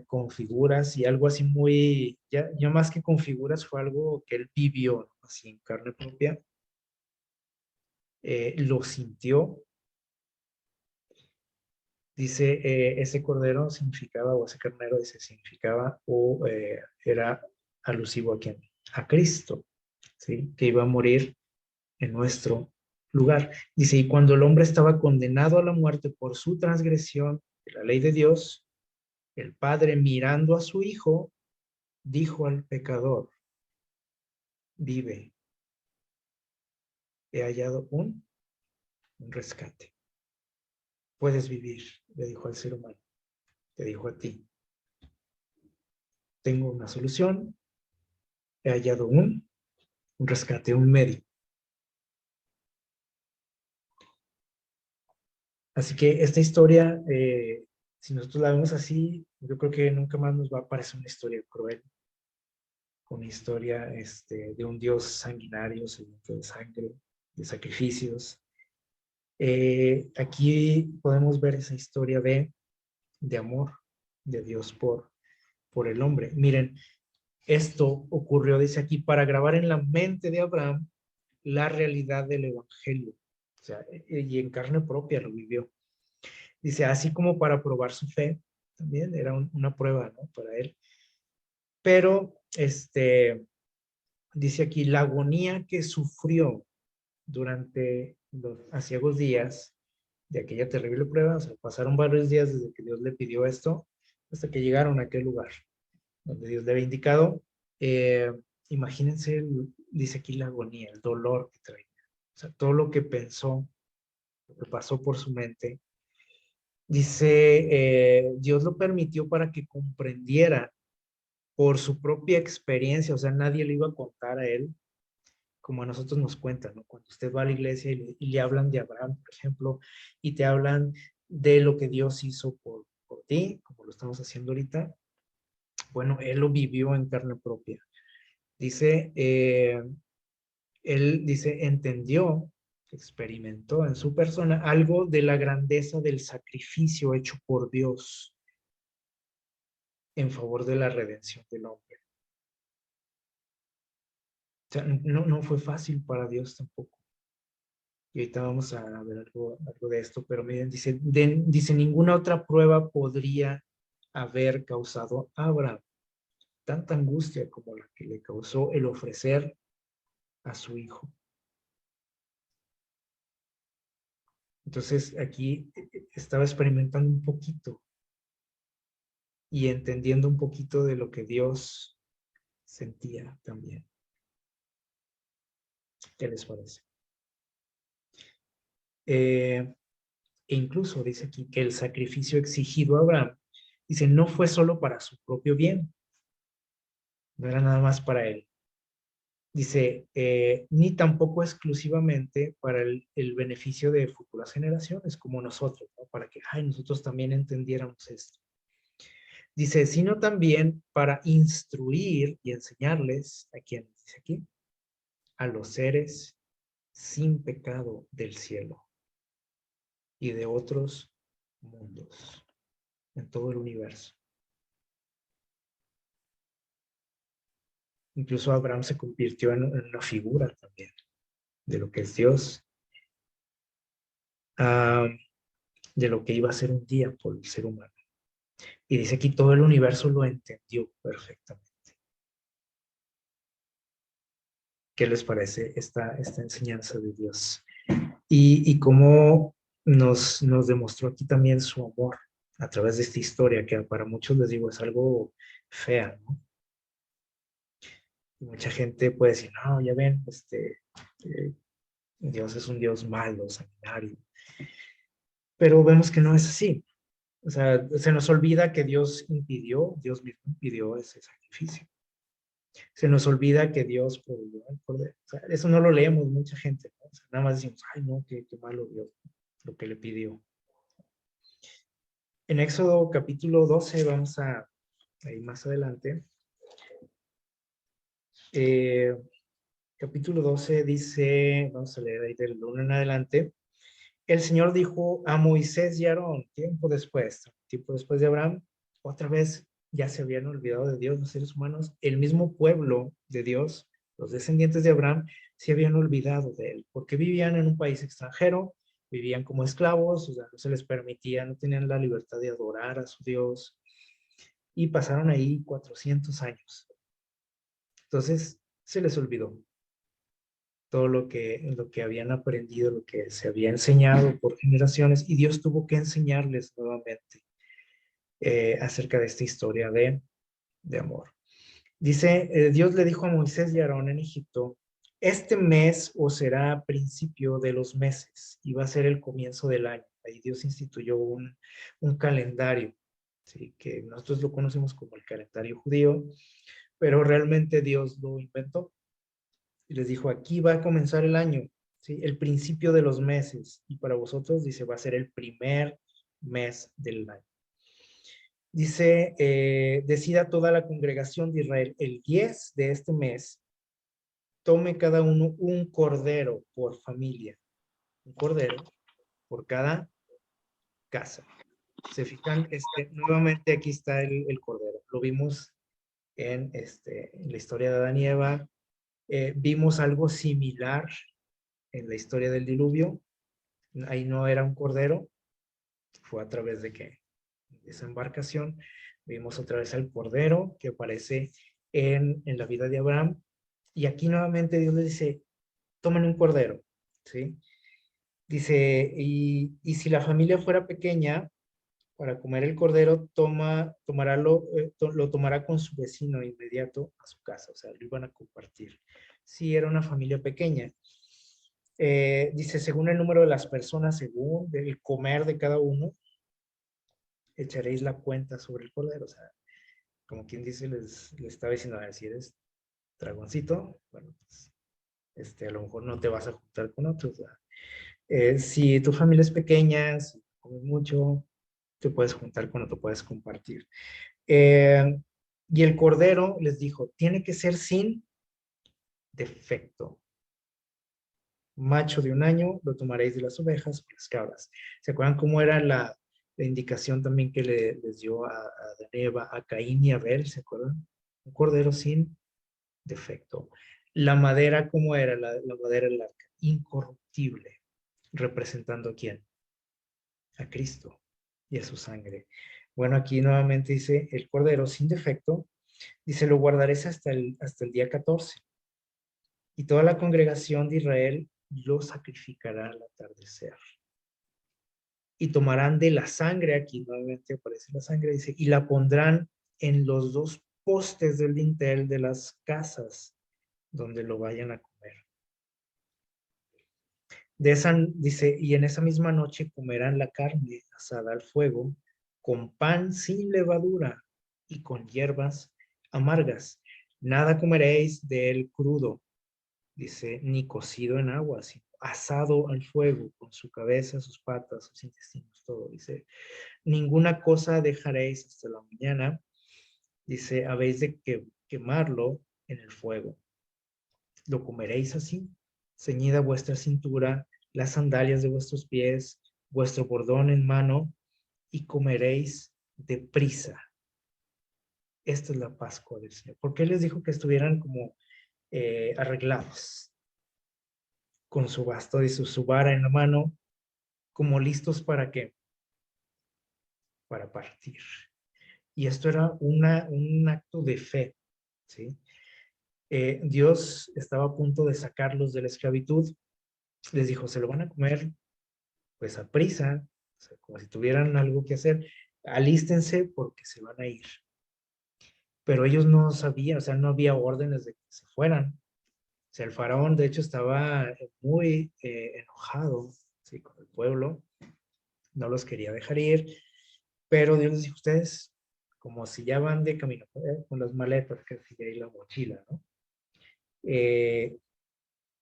Con figuras y algo así muy, ya más que con figuras fue algo que él vivió, ¿no? Así en carne propia, lo sintió. Dice, ese cordero significaba, o ese carnero, dice, significaba, o era alusivo a quién, a Cristo, ¿sí? Que iba a morir en nuestro lugar. Dice, y cuando el hombre estaba condenado a la muerte por su transgresión de la ley de Dios, el Padre, mirando a su Hijo, dijo al pecador, vive, he hallado un rescate. Puedes vivir, le dijo al ser humano, te dijo a ti. Tengo una solución, he hallado un rescate, un medio. Así que esta historia, si nosotros la vemos así, yo creo que nunca más nos va a parecer una historia cruel, una historia de un Dios sanguinario, sediento de sangre, de sacrificios. Aquí podemos ver esa historia de amor de Dios por el hombre. Miren, esto ocurrió, dice aquí, para grabar en la mente de Abraham la realidad del evangelio. O sea, y en carne propia lo vivió. Dice, así como para probar su fe, también era una prueba, ¿no? Para él. Pero, dice aquí, la agonía que sufrió durante los aciagos días de aquella terrible prueba, o sea, pasaron varios días desde que Dios le pidió esto, hasta que llegaron a aquel lugar donde Dios le había indicado. Eh, Imagínense, dice aquí la agonía, el dolor que traía. O sea, todo lo que pensó, lo que pasó por su mente. Dice, Dios lo permitió para que comprendiera por su propia experiencia, o sea, nadie le iba a contar a él como a nosotros nos cuentan, ¿no? Cuando usted va a la iglesia y le hablan de Abraham, por ejemplo, y te hablan de lo que Dios hizo por ti, como lo estamos haciendo ahorita, bueno, él lo vivió en carne propia. Dice, él dice, entendió, experimentó en su persona algo de la grandeza del sacrificio hecho por Dios en favor de la redención del hombre. O sea, no fue fácil para Dios tampoco. Y ahorita vamos a ver algo de esto, pero miren, dice, dice, ninguna otra prueba podría haber causado a Abraham tanta angustia como la que le causó el ofrecer a su hijo. Entonces aquí estaba experimentando un poquito y entendiendo un poquito de lo que Dios sentía también. ¿Qué les parece? E incluso dice aquí que el sacrificio exigido a Abraham, dice, no fue solo para su propio bien, no era nada más para él. Dice, ni tampoco exclusivamente para el beneficio de futuras generaciones como nosotros, ¿no? Para que nosotros también entendiéramos esto. Dice, sino también para instruir y enseñarles, ¿a quién? Dice aquí, a los seres sin pecado del cielo y de otros mundos en todo el universo. Incluso Abraham se convirtió en una figura también de lo que es Dios, de lo que iba a ser un día por el ser humano. Y dice aquí todo el universo lo entendió perfectamente. ¿Qué les parece esta enseñanza de Dios? Y cómo nos demostró aquí también su amor a través de esta historia, que para muchos les digo es algo fea, ¿no? Y mucha gente puede decir, no, ya ven, Dios es un Dios malo, sanguinario. Pero vemos que no es así. O sea, se nos olvida que Dios mismo impidió ese sacrificio. Se nos olvida que Dios proveyó el cordero. O sea, eso no lo leemos mucha gente, ¿no? O sea, nada más decimos, ay, no, qué malo Dios, lo que le pidió. En Éxodo capítulo 12, vamos a ir más adelante. Capítulo 12 dice, vamos a leer ahí del 1 en adelante. El Señor dijo a Moisés y a Aarón, tiempo después de Abraham, otra vez ya se habían olvidado de Dios los seres humanos, el mismo pueblo de Dios, los descendientes de Abraham, se habían olvidado de él, porque vivían en un país extranjero, vivían como esclavos, o sea, no se les permitía, no tenían la libertad de adorar a su Dios, y pasaron ahí 400 años. Entonces, se les olvidó todo lo que habían aprendido, lo que se había enseñado por generaciones, y Dios tuvo que enseñarles nuevamente acerca de esta historia de amor. Dice, Dios le dijo a Moisés y a Aarón en Egipto, este mes os será principio de los meses y va a ser el comienzo del año. Ahí Dios instituyó un calendario, ¿sí? Que nosotros lo conocemos como el calendario judío, pero realmente Dios lo inventó. Y les dijo, aquí va a comenzar el año, ¿sí? El principio de los meses. Y para vosotros, dice, va a ser el primer mes del año. Dice, decida toda la congregación de Israel, el 10 de este mes, tome cada uno un cordero por familia. Un cordero por cada casa. Se fijan, nuevamente aquí está el cordero. Lo vimos en la historia de Adán y Eva. Vimos algo similar en la historia del diluvio. Ahí no era un cordero, fue a través de esa embarcación. Vimos otra vez al cordero que aparece en la vida de Abraham. Y aquí nuevamente Dios le dice, tomen un cordero, ¿sí? Dice, y si la familia fuera pequeña, para comer el cordero, lo tomará con su vecino inmediato a su casa, o sea, lo iban a compartir. Si era una familia pequeña. Dice, según el número de las personas, según el comer de cada uno, echaréis la cuenta sobre el cordero. O sea, como quien dice, les estaba diciendo, a ver, si eres dragoncito, bueno, pues, a lo mejor no te vas a juntar con otros. Si tu familia es pequeña, si comes mucho, te puedes juntar con otro, puedes compartir. Y el cordero les dijo, tiene que ser sin defecto. Macho de un año, lo tomaréis de las ovejas o las cabras. ¿Se acuerdan cómo era la indicación también que les dio a Eva, a Caín y a Abel? ¿Se acuerdan? Un cordero sin defecto. La madera, ¿cómo era? La madera del arca, incorruptible, representando a quién? A Cristo y a su sangre. Bueno, aquí nuevamente dice, el cordero sin defecto, dice, lo guardaréis hasta el día 14. Y toda la congregación de Israel lo sacrificará al atardecer. Y tomarán de la sangre, aquí nuevamente aparece la sangre, dice, y la pondrán en los dos postes del dintel de las casas donde lo vayan a comer. Dice, y en esa misma noche comerán la carne asada al fuego, con pan sin levadura y con hierbas amargas. Nada comeréis de él crudo, dice, ni cocido en agua, sino asado al fuego, con su cabeza, sus patas, sus intestinos, todo. Dice, ninguna cosa dejaréis hasta la mañana. Dice, habéis de quemarlo en el fuego. Lo comeréis así, ceñida vuestra cintura, las sandalias de vuestros pies, vuestro bordón en mano, y comeréis deprisa. Esta es la Pascua del Señor. ¿Por qué les dijo que estuvieran como arreglados? Con su bastón y su vara en la mano, como listos para qué? Para partir. Y esto era un acto de fe, ¿sí? Dios estaba a punto de sacarlos de la esclavitud. Les dijo, se lo van a comer pues a prisa, o sea, como si tuvieran algo que hacer, alístense porque se van a ir. Pero ellos no sabían, o sea, no había órdenes de que se fueran. O sea, el faraón de hecho estaba muy enojado, ¿sí? Con el pueblo, no los quería dejar ir, pero Dios les dijo, ustedes, como si ya van de camino, con las maletas, que sigue ahí la mochila, ¿no? Eh,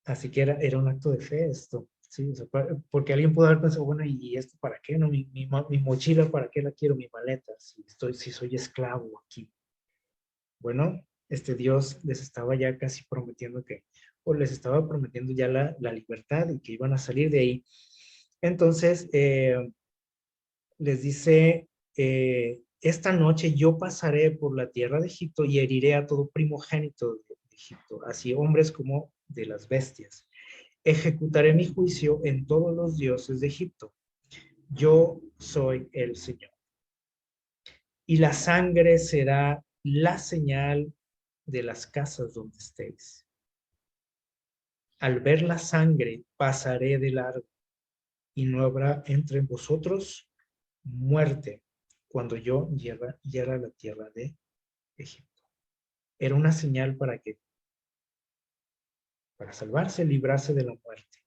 Así que era un acto de fe esto, ¿sí? O sea, porque alguien pudo haber pensado, bueno, ¿y esto para qué? ¿No? Mi mochila, ¿para qué la quiero? Mi maleta, si soy esclavo aquí. Bueno, Dios les estaba ya casi prometiendo o les estaba prometiendo ya la libertad y que iban a salir de ahí. Entonces, les dice, esta noche yo pasaré por la tierra de Egipto y heriré a todo primogénito de Egipto, así hombres como de las bestias. Ejecutaré mi juicio en todos los dioses de Egipto. Yo soy el Señor. Y la sangre será la señal de las casas donde estéis. Al ver la sangre, pasaré de largo y no habrá entre vosotros muerte cuando yo hiera la tierra de Egipto. Era una señal para salvarse, librarse de la muerte,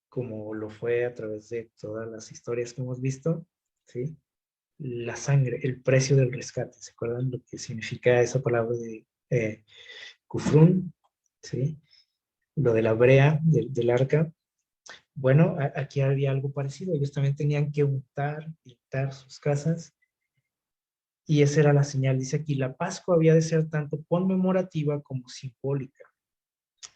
como lo fue a través de todas las historias que hemos visto, ¿sí? La sangre, el precio del rescate. ¿Se acuerdan lo que significa esa palabra de kufrun? ¿Sí? Lo de la brea del arca. Bueno, aquí había algo parecido. Ellos también tenían que pintar sus casas y esa era la señal. Dice aquí, la Pascua había de ser tanto conmemorativa como simbólica.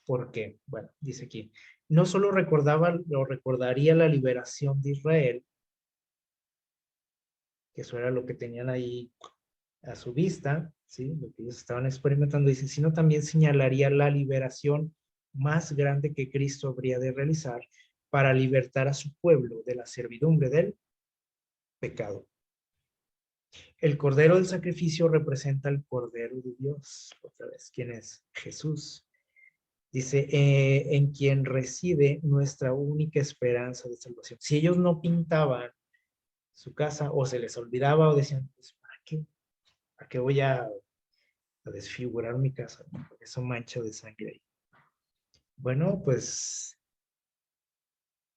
¿Por qué? Bueno, dice aquí, no solo recordaría la liberación de Israel, que eso era lo que tenían ahí a su vista, ¿sí? Lo que ellos estaban experimentando, dice, sino también señalaría la liberación más grande que Cristo habría de realizar para libertar a su pueblo de la servidumbre del pecado. El cordero del sacrificio representa al cordero de Dios, otra vez, ¿quién es? Jesús. Dice, en quien reside nuestra única esperanza de salvación. Si ellos no pintaban su casa o se les olvidaba o decían, pues, ¿para qué? ¿Para qué voy a desfigurar mi casa? ¿No? Porque eso mancha de sangre ahí. Bueno, pues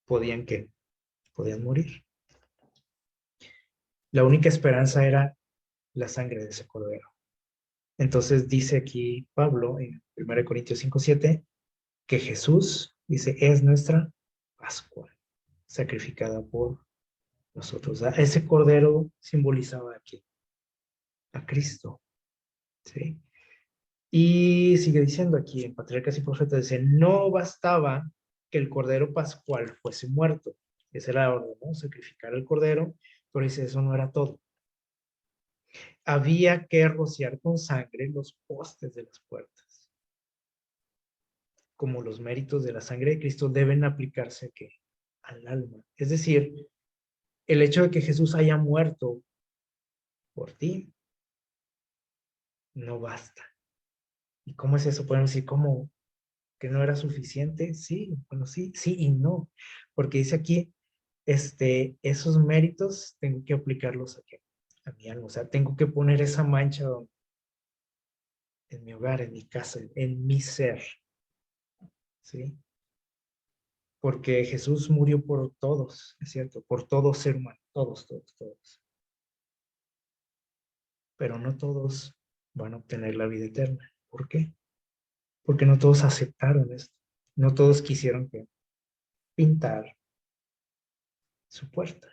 podían morir. La única esperanza era la sangre de ese cordero. Entonces dice aquí Pablo en 1 Corintios 5:7 que Jesús, dice, es nuestra Pascua, sacrificada por nosotros. Ese cordero simbolizaba aquí a Cristo, ¿sí? Y sigue diciendo aquí en Patriarcas y Profetas, dice, no bastaba que el cordero pascual fuese muerto. Esa era la orden, ¿no? Sacrificar el cordero, pero dice, eso no era todo. Había que rociar con sangre los postes de las puertas. Como los méritos de la sangre de Cristo deben aplicarse ¿qué? Al alma. Es decir, el hecho de que Jesús haya muerto por ti, no basta. ¿Y cómo es eso? Podemos decir, ¿cómo? ¿Que no era suficiente? Sí, bueno, sí, sí y no. Porque dice aquí, esos méritos tengo que aplicarlos aquí, a mi alma. O sea, tengo que poner esa mancha en mi hogar, en mi casa, en mi ser, ¿sí? Porque Jesús murió por todos, es cierto, por todo ser humano, todos, todos, todos. Pero no todos van a obtener la vida eterna. ¿Por qué? Porque no todos aceptaron esto. No todos quisieron que pintar su puerta.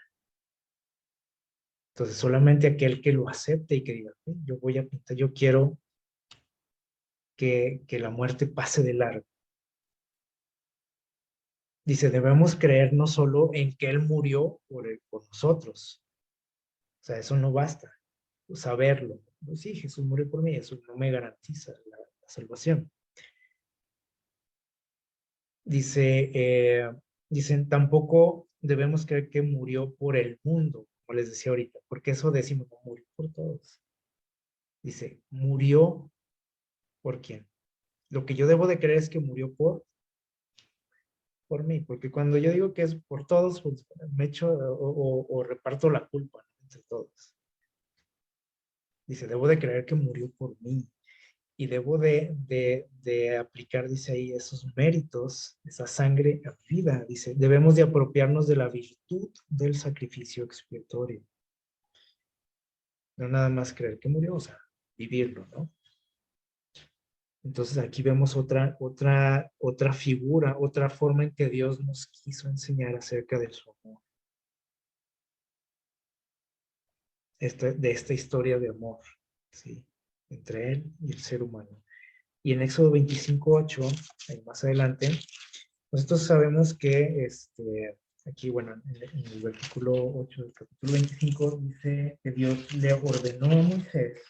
Entonces, solamente aquel que lo acepte y que diga, yo voy a pintar, yo quiero que la muerte pase de largo. Dice, debemos creer no solo en que Él murió por nosotros. O sea, eso no basta, saberlo. Pues sí, Jesús murió por mí, eso no me garantiza la salvación. Dice, dicen, tampoco debemos creer que murió por el mundo, como les decía ahorita, porque eso decimos, no, murió por todos. Dice, murió por quién. Lo que yo debo de creer es que murió por mí, porque cuando yo digo que es por todos, pues me echo o reparto la culpa, ¿no?, entre todos. Dice, debo de creer que murió por mí y debo de aplicar, dice ahí, esos méritos, esa sangre a mi vida. Dice, debemos de apropiarnos de la virtud del sacrificio expiatorio. No nada más creer que murió, o sea, vivirlo, ¿no? Entonces aquí vemos otra figura, otra forma en que Dios nos quiso enseñar acerca de su amor. De esta historia de amor, ¿sí? Entre Él y el ser humano. Y en Éxodo 25:8, más adelante, nosotros sabemos que aquí, bueno, en el versículo 8 del capítulo 25, dice que Dios le ordenó a Moisés,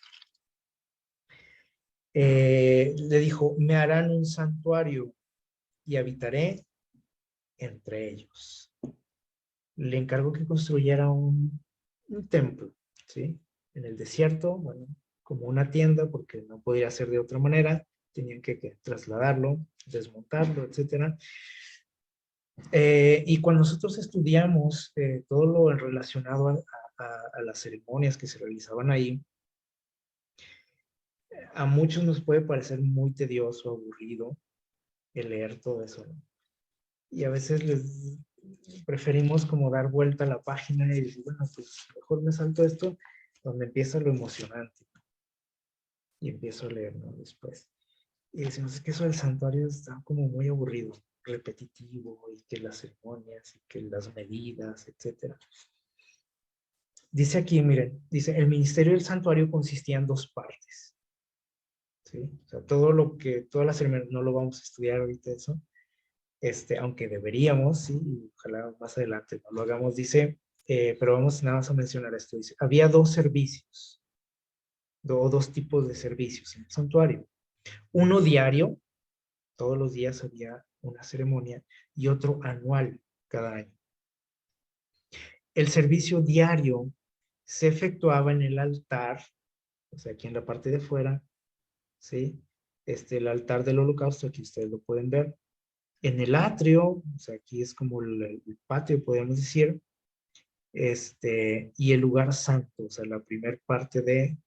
le dijo, me harán un santuario y habitaré entre ellos. Le encargó que construyera un templo, ¿sí? En el desierto, bueno, como una tienda, porque no podía ser de otra manera, tenían que trasladarlo, desmontarlo, etcétera. Y cuando nosotros estudiamos todo lo relacionado a las ceremonias que se realizaban ahí, a muchos nos puede parecer muy tedioso, aburrido el leer todo eso, ¿no? Y a veces les preferimos como dar vuelta a la página y decir, bueno, pues mejor me salto esto, donde empieza lo emocionante, ¿no? Y empiezo a leer, ¿no? Después. Y decimos, es que eso del santuario está como muy aburrido, repetitivo, y que las ceremonias, y que las medidas, etcétera. Dice aquí, miren, dice, el ministerio del santuario consistía en dos partes, ¿sí? O sea, todas las ceremonias, no lo vamos a estudiar ahorita eso, aunque deberíamos, sí, y ojalá más adelante no lo hagamos, dice, pero vamos nada más a mencionar esto, dice, había dos servicios, dos tipos de servicios en el santuario, uno diario, todos los días había una ceremonia, y otro anual, cada año. El servicio diario se efectuaba en el altar, o sea, aquí en la parte de fuera, ¿sí? El altar del holocausto, aquí ustedes lo pueden ver. En el atrio, o sea, aquí es como el patio, podríamos decir, y el lugar santo, o sea, la primer parte de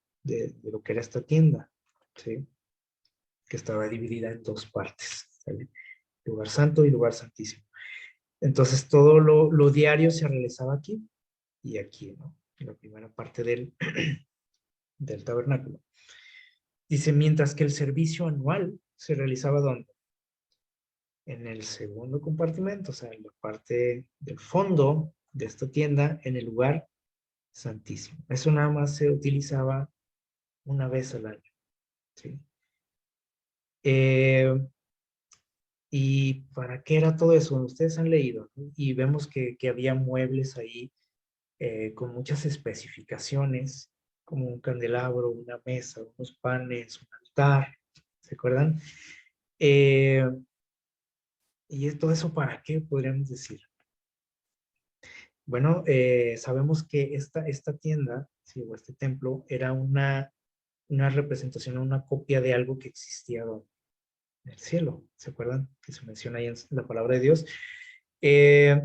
lo que era esta tienda, ¿sí? Que estaba dividida en dos partes, ¿sale? Lugar santo y lugar santísimo. Entonces, todo lo diario se realizaba aquí y aquí, ¿no? En la primera parte del tabernáculo. Dice, mientras que el servicio anual se realizaba ¿dónde? En el segundo compartimento, o sea, en la parte del fondo de esta tienda, en el lugar santísimo. Eso nada más se utilizaba una vez al año, ¿sí? ¿Y para qué era todo eso? Ustedes han leído, ¿no? Y vemos que había muebles ahí con muchas especificaciones, como un candelabro, una mesa, unos panes, un altar, ¿se acuerdan? ¿Y todo eso para qué podríamos decir? Bueno, sabemos que esta tienda, sí, o este templo, era una representación, una copia de algo que existía en el cielo. ¿Se acuerdan? Que se menciona ahí en la palabra de Dios. Eh,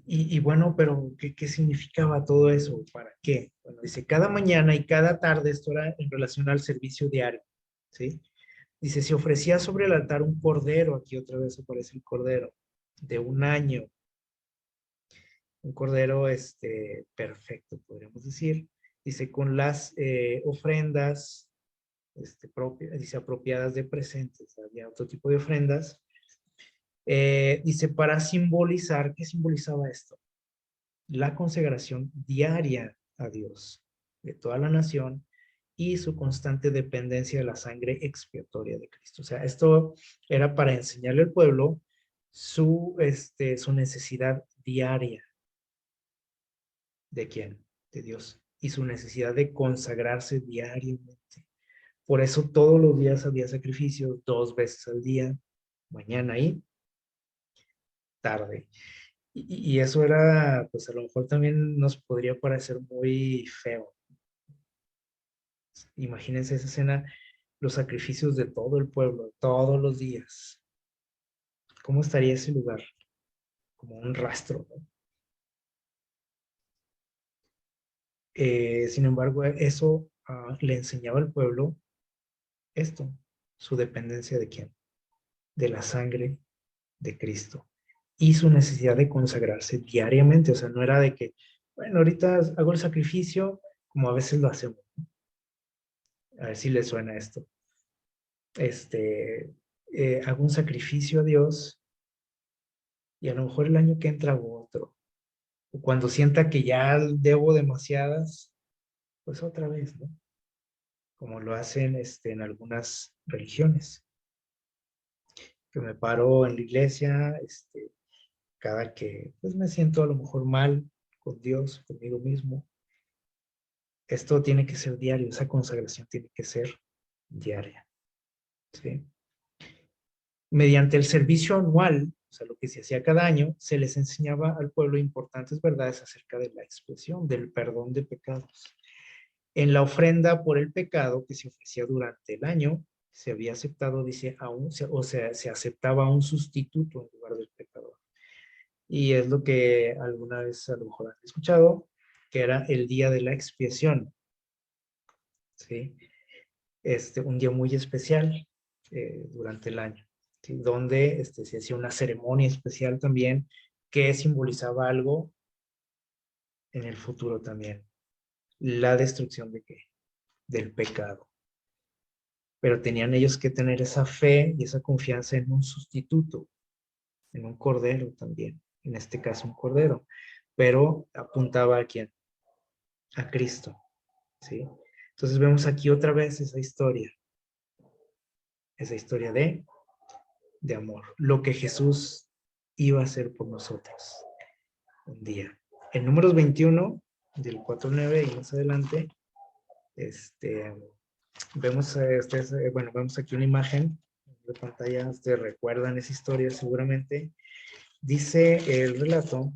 y bueno, pero ¿qué significaba todo eso? ¿Para qué? Bueno, dice, cada mañana y cada tarde, esto era en relación al servicio diario, ¿sí? Dice, se ofrecía sobre el altar un cordero, aquí otra vez aparece el cordero, de un año, un cordero perfecto, podríamos decir. Dice, con las ofrendas, dice, apropiadas de presentes, había otro tipo de ofrendas. Dice, para simbolizar, ¿qué simbolizaba esto? La consagración diaria a Dios de toda la nación y su constante dependencia de la sangre expiatoria de Cristo. O sea, esto era para enseñarle al pueblo su necesidad diaria. ¿De quién? De Dios. Y su necesidad de consagrarse diariamente. Por eso todos los días había sacrificios, 2 veces al día, mañana y tarde. Y eso era, pues a lo mejor también nos podría parecer muy feo. Imagínense esa escena, los sacrificios de todo el pueblo, todos los días. ¿Cómo estaría ese lugar? Como un rastro, ¿no? Sin embargo, eso le enseñaba al pueblo esto, su dependencia de quién, de la sangre de Cristo y su necesidad de consagrarse diariamente. O sea, no era de que, bueno, ahorita hago el sacrificio como a veces lo hacemos. A ver si le suena esto. Este, hago un sacrificio a Dios y a lo mejor el año que entra hago otro. O cuando sienta que ya debo demasiadas, pues otra vez, ¿no? Como lo hacen en algunas religiones. Que me paro en la iglesia, cada que pues me siento a lo mejor mal con Dios, conmigo mismo. Esto tiene que ser diario, esa consagración tiene que ser diaria, ¿sí? Mediante el servicio anual, o sea, lo que se hacía cada año, se les enseñaba al pueblo importantes verdades acerca de la expiación, del perdón de pecados. En la ofrenda por el pecado que se ofrecía durante el año, se había aceptado, dice, o sea, se aceptaba un sustituto en lugar del pecador. Y es lo que alguna vez a lo mejor han escuchado, que era el día de la expiación, ¿sí? Un día muy especial durante el año, ¿sí? Donde se hacía una ceremonia especial también que simbolizaba algo en el futuro también, la destrucción de qué, del pecado. Pero tenían ellos que tener esa fe y esa confianza en un sustituto, en un cordero también, en este caso un cordero, pero apuntaba a quién, a Cristo, ¿sí? Entonces vemos aquí otra vez esa historia de amor, lo que Jesús iba a hacer por nosotros un día. En Números 21, del 4:9 y más adelante, este, vemos, bueno, vemos aquí una imagen de pantalla, ustedes recuerdan esa historia seguramente. Dice el relato,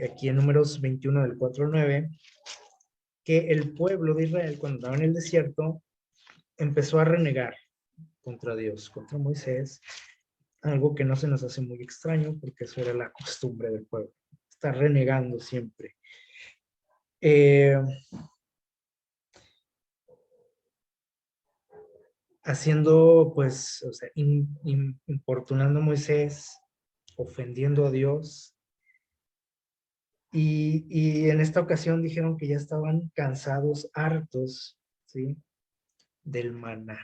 aquí en Números 21 del 4:9, que el pueblo de Israel, cuando estaba en el desierto, empezó a renegar contra Dios, contra Moisés, algo que no se nos hace muy extraño porque eso era la costumbre del pueblo, estar renegando siempre. Haciendo, pues, o sea, importunando a Moisés, ofendiendo a Dios. Y en esta ocasión dijeron que ya estaban cansados, hartos, ¿sí? Del maná.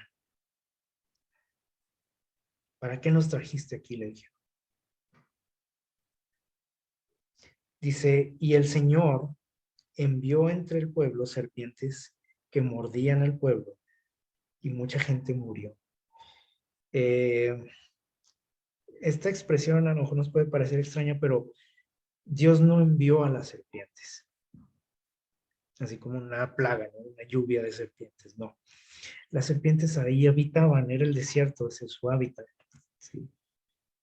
¿Para qué nos trajiste aquí? Le dijeron. Dice, y el Señor envió entre el pueblo serpientes que mordían al pueblo y mucha gente murió. Eh, esta expresión a lo mejor nos puede parecer extraña, pero Dios no envió a las serpientes, así como una plaga, ¿no? Una lluvia de serpientes, no. Las serpientes ahí habitaban, era el desierto, ese es su hábitat, ¿sí?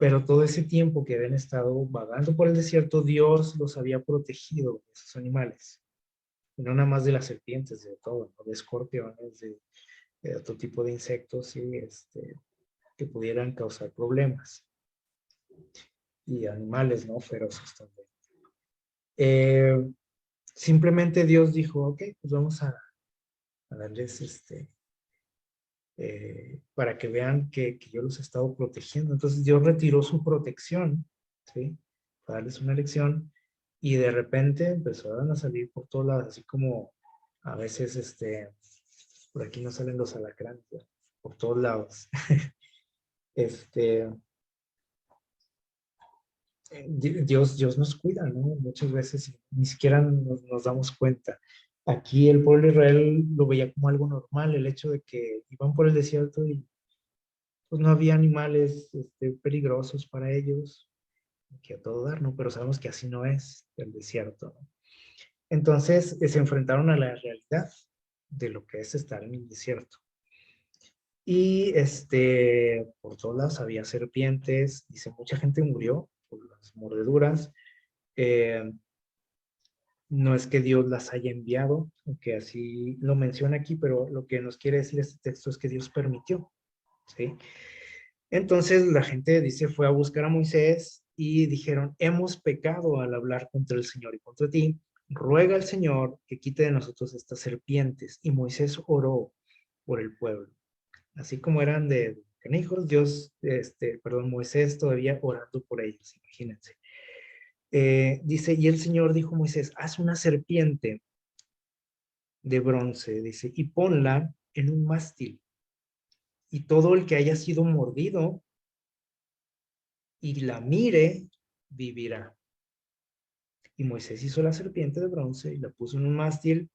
Pero todo ese tiempo que habían estado vagando por el desierto, Dios los había protegido de esos animales. Y no nada más de las serpientes, de todo, ¿no? De escorpiones, de otro tipo de insectos y, que pudieran causar problemas. Y animales, ¿no? Feroces también. Eh, Simplemente Dios dijo, ok, pues vamos a darles para que vean que yo los he estado protegiendo. Entonces Dios retiró su protección, ¿sí? Para darles una lección y de repente empezaron a salir por todos lados, así como a veces, por aquí no salen los alacranes, ¿verdad? Por todos lados. Este, Dios nos cuida, ¿no? Muchas veces ni siquiera nos damos cuenta. Aquí el pueblo de Israel lo veía como algo normal, el hecho de que iban por el desierto y pues no había animales peligrosos para ellos, que a todo dar, ¿no? Pero sabemos que así no es el desierto, ¿no? Entonces se enfrentaron a la realidad de lo que es estar en el desierto. Y por todas lados había serpientes, dice, mucha gente murió por las mordeduras. Eh, no es que Dios las haya enviado, aunque así lo menciona aquí, pero lo que nos quiere decir este texto es que Dios permitió, ¿sí? Entonces la gente dice, fue a buscar a Moisés y dijeron, hemos pecado al hablar contra el Señor y contra ti. Ruega al Señor que quite de nosotros estas serpientes. Y Moisés oró por el pueblo. Así como eran de canijos, Dios, perdón, Moisés todavía orando por ellos, imagínense. Dice, y el Señor dijo a Moisés, haz una serpiente de bronce, dice, y ponla en un mástil. Y todo el que haya sido mordido y la mire, vivirá. Y Moisés hizo la serpiente de bronce y la puso en un mástil.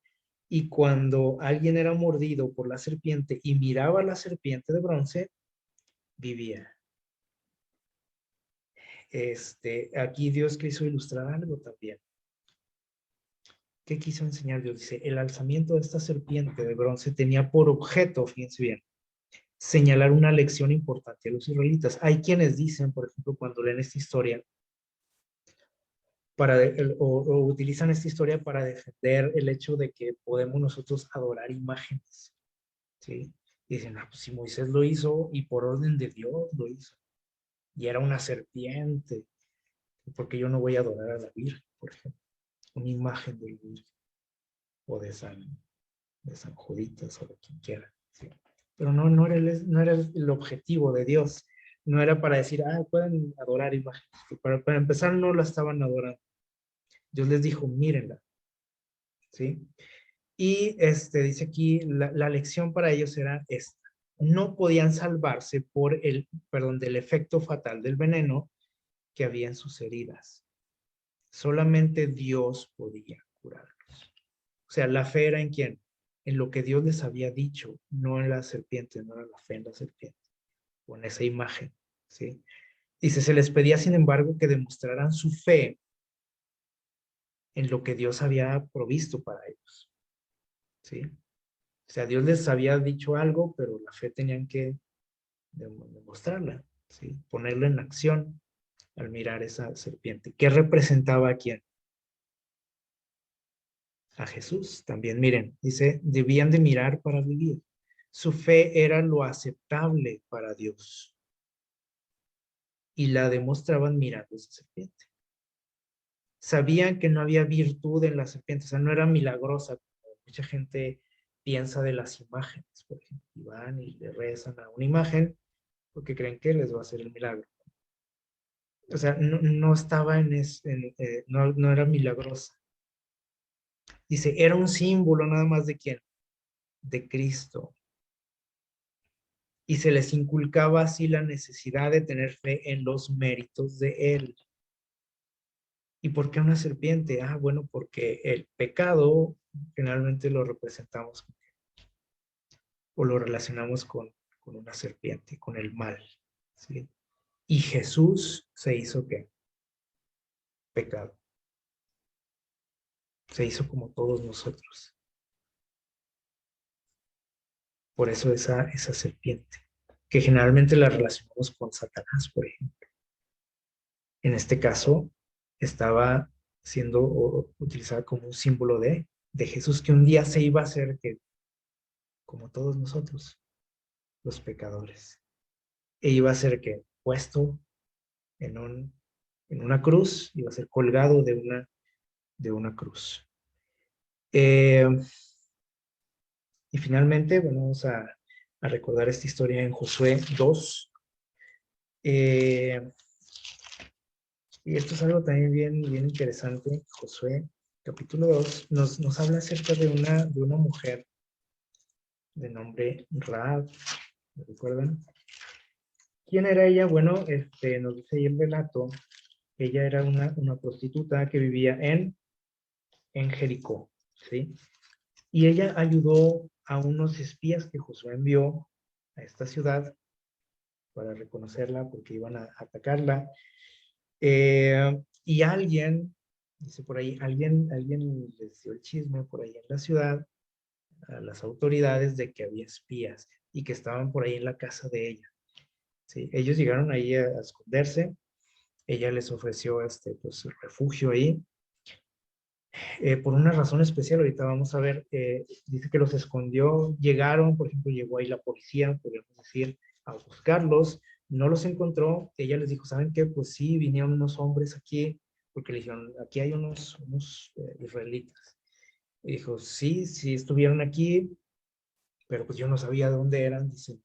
Y cuando alguien era mordido por la serpiente y miraba a la serpiente de bronce, vivía. Aquí Dios quiso ilustrar algo también. ¿Qué quiso enseñar Dios? Dice, el alzamiento de esta serpiente de bronce tenía por objeto, fíjense bien, señalar una lección importante a los israelitas. Hay quienes dicen, por ejemplo, cuando leen esta historia, o utilizan esta historia para defender el hecho de que podemos nosotros adorar imágenes, ¿sí? Y dicen, ah, pues si Moisés lo hizo y por orden de Dios lo hizo, y era una serpiente, porque yo no voy a adorar a la Virgen, por ejemplo, una imagen de la Virgen, o de San Juditas, o de quien quiera, ¿sí? Pero no era el objetivo de Dios, no era para decir, ah, pueden adorar imágenes, para empezar no la estaban adorando. Dios les dijo, mírenla, ¿sí? Y dice aquí, la lección para ellos era esta. No podían salvarse del efecto fatal del veneno que había en sus heridas. Solamente Dios podía curarlos. O sea, la fe era en quién? En lo que Dios les había dicho, no en la serpiente, no era la fe en la serpiente, o en esa imagen, ¿sí? Dice, se les pedía, sin embargo, que demostraran su fe en lo que Dios había provisto para ellos, ¿sí? O sea, Dios les había dicho algo, pero la fe tenían que demostrarla, ¿sí? Ponerla en acción al mirar esa serpiente. ¿Qué representaba a quién? A Jesús. También, miren, dice, debían de mirar para vivir. Su fe era lo aceptable para Dios y la demostraban mirando esa serpiente. Sabían que no había virtud en la serpiente, o sea, no era milagrosa, como mucha gente piensa de las imágenes, por ejemplo, y van y le rezan a una imagen porque creen que les va a hacer el milagro. O sea, no estaba no era milagrosa. Dice, era un símbolo nada más de quién, de Cristo. Y se les inculcaba así la necesidad de tener fe en los méritos de Él. ¿Y por qué una serpiente? Ah, bueno, porque el pecado generalmente lo representamos o lo relacionamos con una serpiente, con el mal, ¿sí? Y Jesús se hizo ¿qué? Pecado. Se hizo como todos nosotros. Por eso esa serpiente, que generalmente la relacionamos con Satanás, por ejemplo. En este caso, estaba siendo utilizada como un símbolo de Jesús, que un día se iba a hacer que, como todos nosotros, los pecadores, e iba a ser que puesto en, en una cruz, iba a ser colgado de una cruz. Eh, y finalmente, bueno, vamos a recordar esta historia en Josué 2. Eh, y esto es algo también bien interesante. Josué, capítulo 2, nos habla acerca de una mujer de nombre Raab. ¿Me recuerdan? ¿Quién era ella? Bueno, nos dice ahí el relato. Ella era una prostituta que vivía en Jericó, ¿sí? Y ella ayudó a unos espías que Josué envió a esta ciudad para reconocerla porque iban a atacarla. Y alguien, dice por ahí, alguien les dio el chisme por ahí en la ciudad a las autoridades de que había espías y que estaban por ahí en la casa de ella. ¿Sí? Ellos llegaron ahí a esconderse. Ella les ofreció pues, refugio ahí. Por una razón especial, ahorita vamos a ver, dice que los escondió, llegaron, por ejemplo, llegó ahí la policía, podríamos decir, a buscarlos, no los encontró, ella les dijo, ¿saben qué? Pues sí, vinieron unos hombres aquí, porque le dijeron, aquí hay unos israelitas. Y dijo, sí, sí estuvieron aquí, pero pues yo no sabía de dónde eran, dice,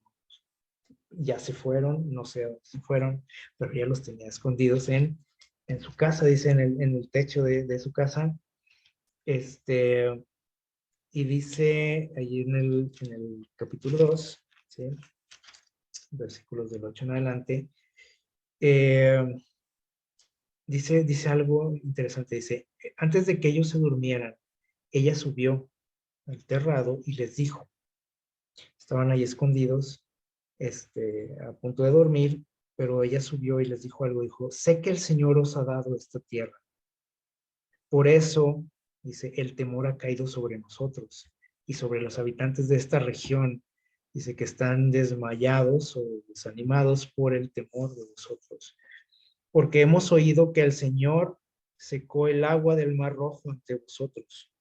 ya se fueron, no sé a dónde se fueron, pero ya los tenía escondidos en su casa, dice, en el techo de su casa. Este, y dice allí en el capítulo 2, ¿sí? Versículos del 8 en adelante, eh, dice algo interesante, dice, antes de que ellos se durmieran, ella subió al terrado y les dijo, estaban ahí escondidos, a punto de dormir, pero ella subió y les dijo algo, dijo, sé que el Señor os ha dado esta tierra, por eso, dice, el temor ha caído sobre nosotros y sobre los habitantes de esta región. Dice que están desmayados o desanimados por el temor de vosotros. Porque hemos oído que el Señor secó el agua del Mar Rojo ante vosotros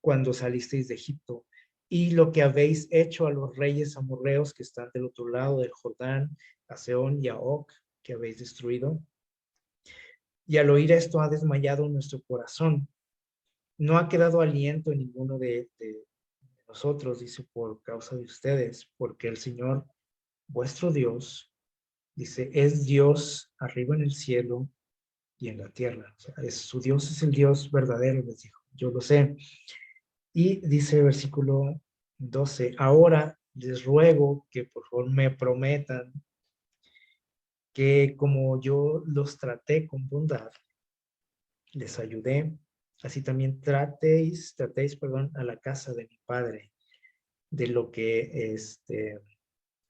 cuando salisteis de Egipto, y lo que habéis hecho a los reyes amorreos que están del otro lado del Jordán, a Sehón y a Og, que habéis destruido. Y al oír esto ha desmayado nuestro corazón. No ha quedado aliento en ninguno de nosotros, dice, por causa de ustedes, porque el Señor, vuestro Dios, dice, es Dios arriba en el cielo y en la tierra. O sea, su Dios es el Dios verdadero, les dijo, yo lo sé. Y dice versículo 12, ahora les ruego que por favor me prometan que como yo los traté con bondad, les ayudé, así también tratéis, a la casa de mi Padre, de lo que,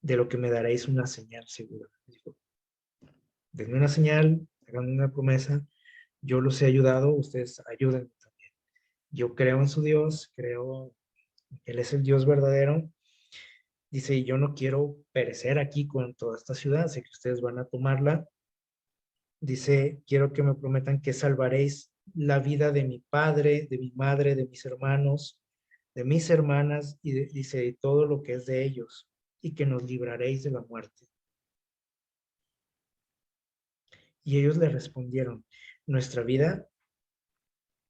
de lo que me daréis una señal segura. Dijo, denme una señal, hagan una promesa, yo los he ayudado, ustedes ayúdenme también. Yo creo en su Dios, creo, Él es el Dios verdadero. Dice, yo no quiero perecer aquí con toda esta ciudad, sé que ustedes van a tomarla. Dice, quiero que me prometan que salvaréis la vida de mi padre, de mi madre, de mis hermanos, de mis hermanas, y dice, de todo lo que es de ellos, y que nos libraréis de la muerte. Y ellos le respondieron, nuestra vida,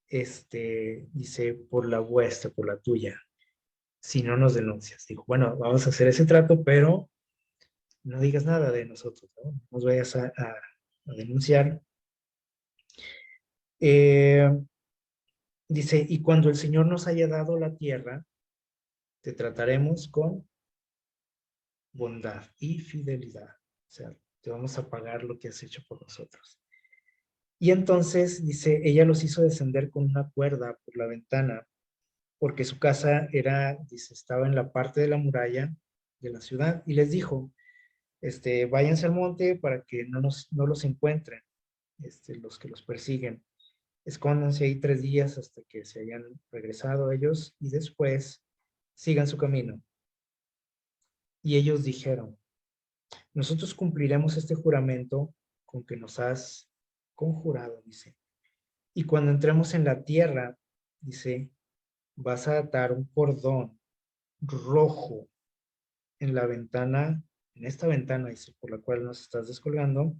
dice, por la vuestra, por la tuya, si no nos denuncias. Dijo, bueno, vamos a hacer ese trato, pero no digas nada de nosotros, ¿no? No nos vayas a denunciar. Eh, Dice, y cuando el Señor nos haya dado la tierra, te trataremos con bondad y fidelidad. O sea, te vamos a pagar lo que has hecho por nosotros. Y entonces, dice, ella los hizo descender con una cuerda por la ventana, porque su casa era, dice, estaba en la parte de la muralla de la ciudad, y les dijo, váyanse al monte para que no los encuentren, los que los persiguen. Escóndanse ahí 3 días hasta que se hayan regresado ellos y después sigan su camino. Y ellos dijeron, nosotros cumpliremos este juramento con que nos has conjurado, dice. Y cuando entremos en la tierra, dice, vas a atar un cordón rojo en la ventana, en esta ventana, dice, por la cual nos estás descolgando.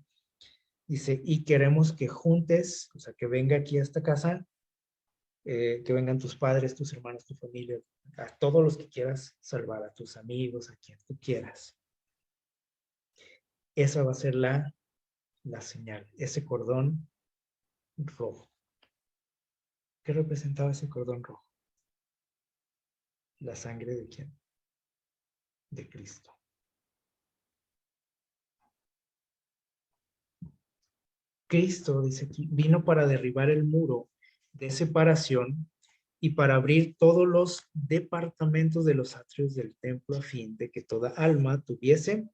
Dice, y queremos que juntes, o sea, que venga aquí a esta casa, que vengan tus padres, tus hermanos, tu familia, a todos los que quieras salvar, a tus amigos, a quien tú quieras. Esa va a ser la señal, ese cordón rojo. ¿Qué representaba ese cordón rojo? La sangre de quién? De Cristo. Cristo, dice aquí, vino para derribar el muro de separación y para abrir todos los departamentos de los atrios del templo a fin de que toda alma tuviese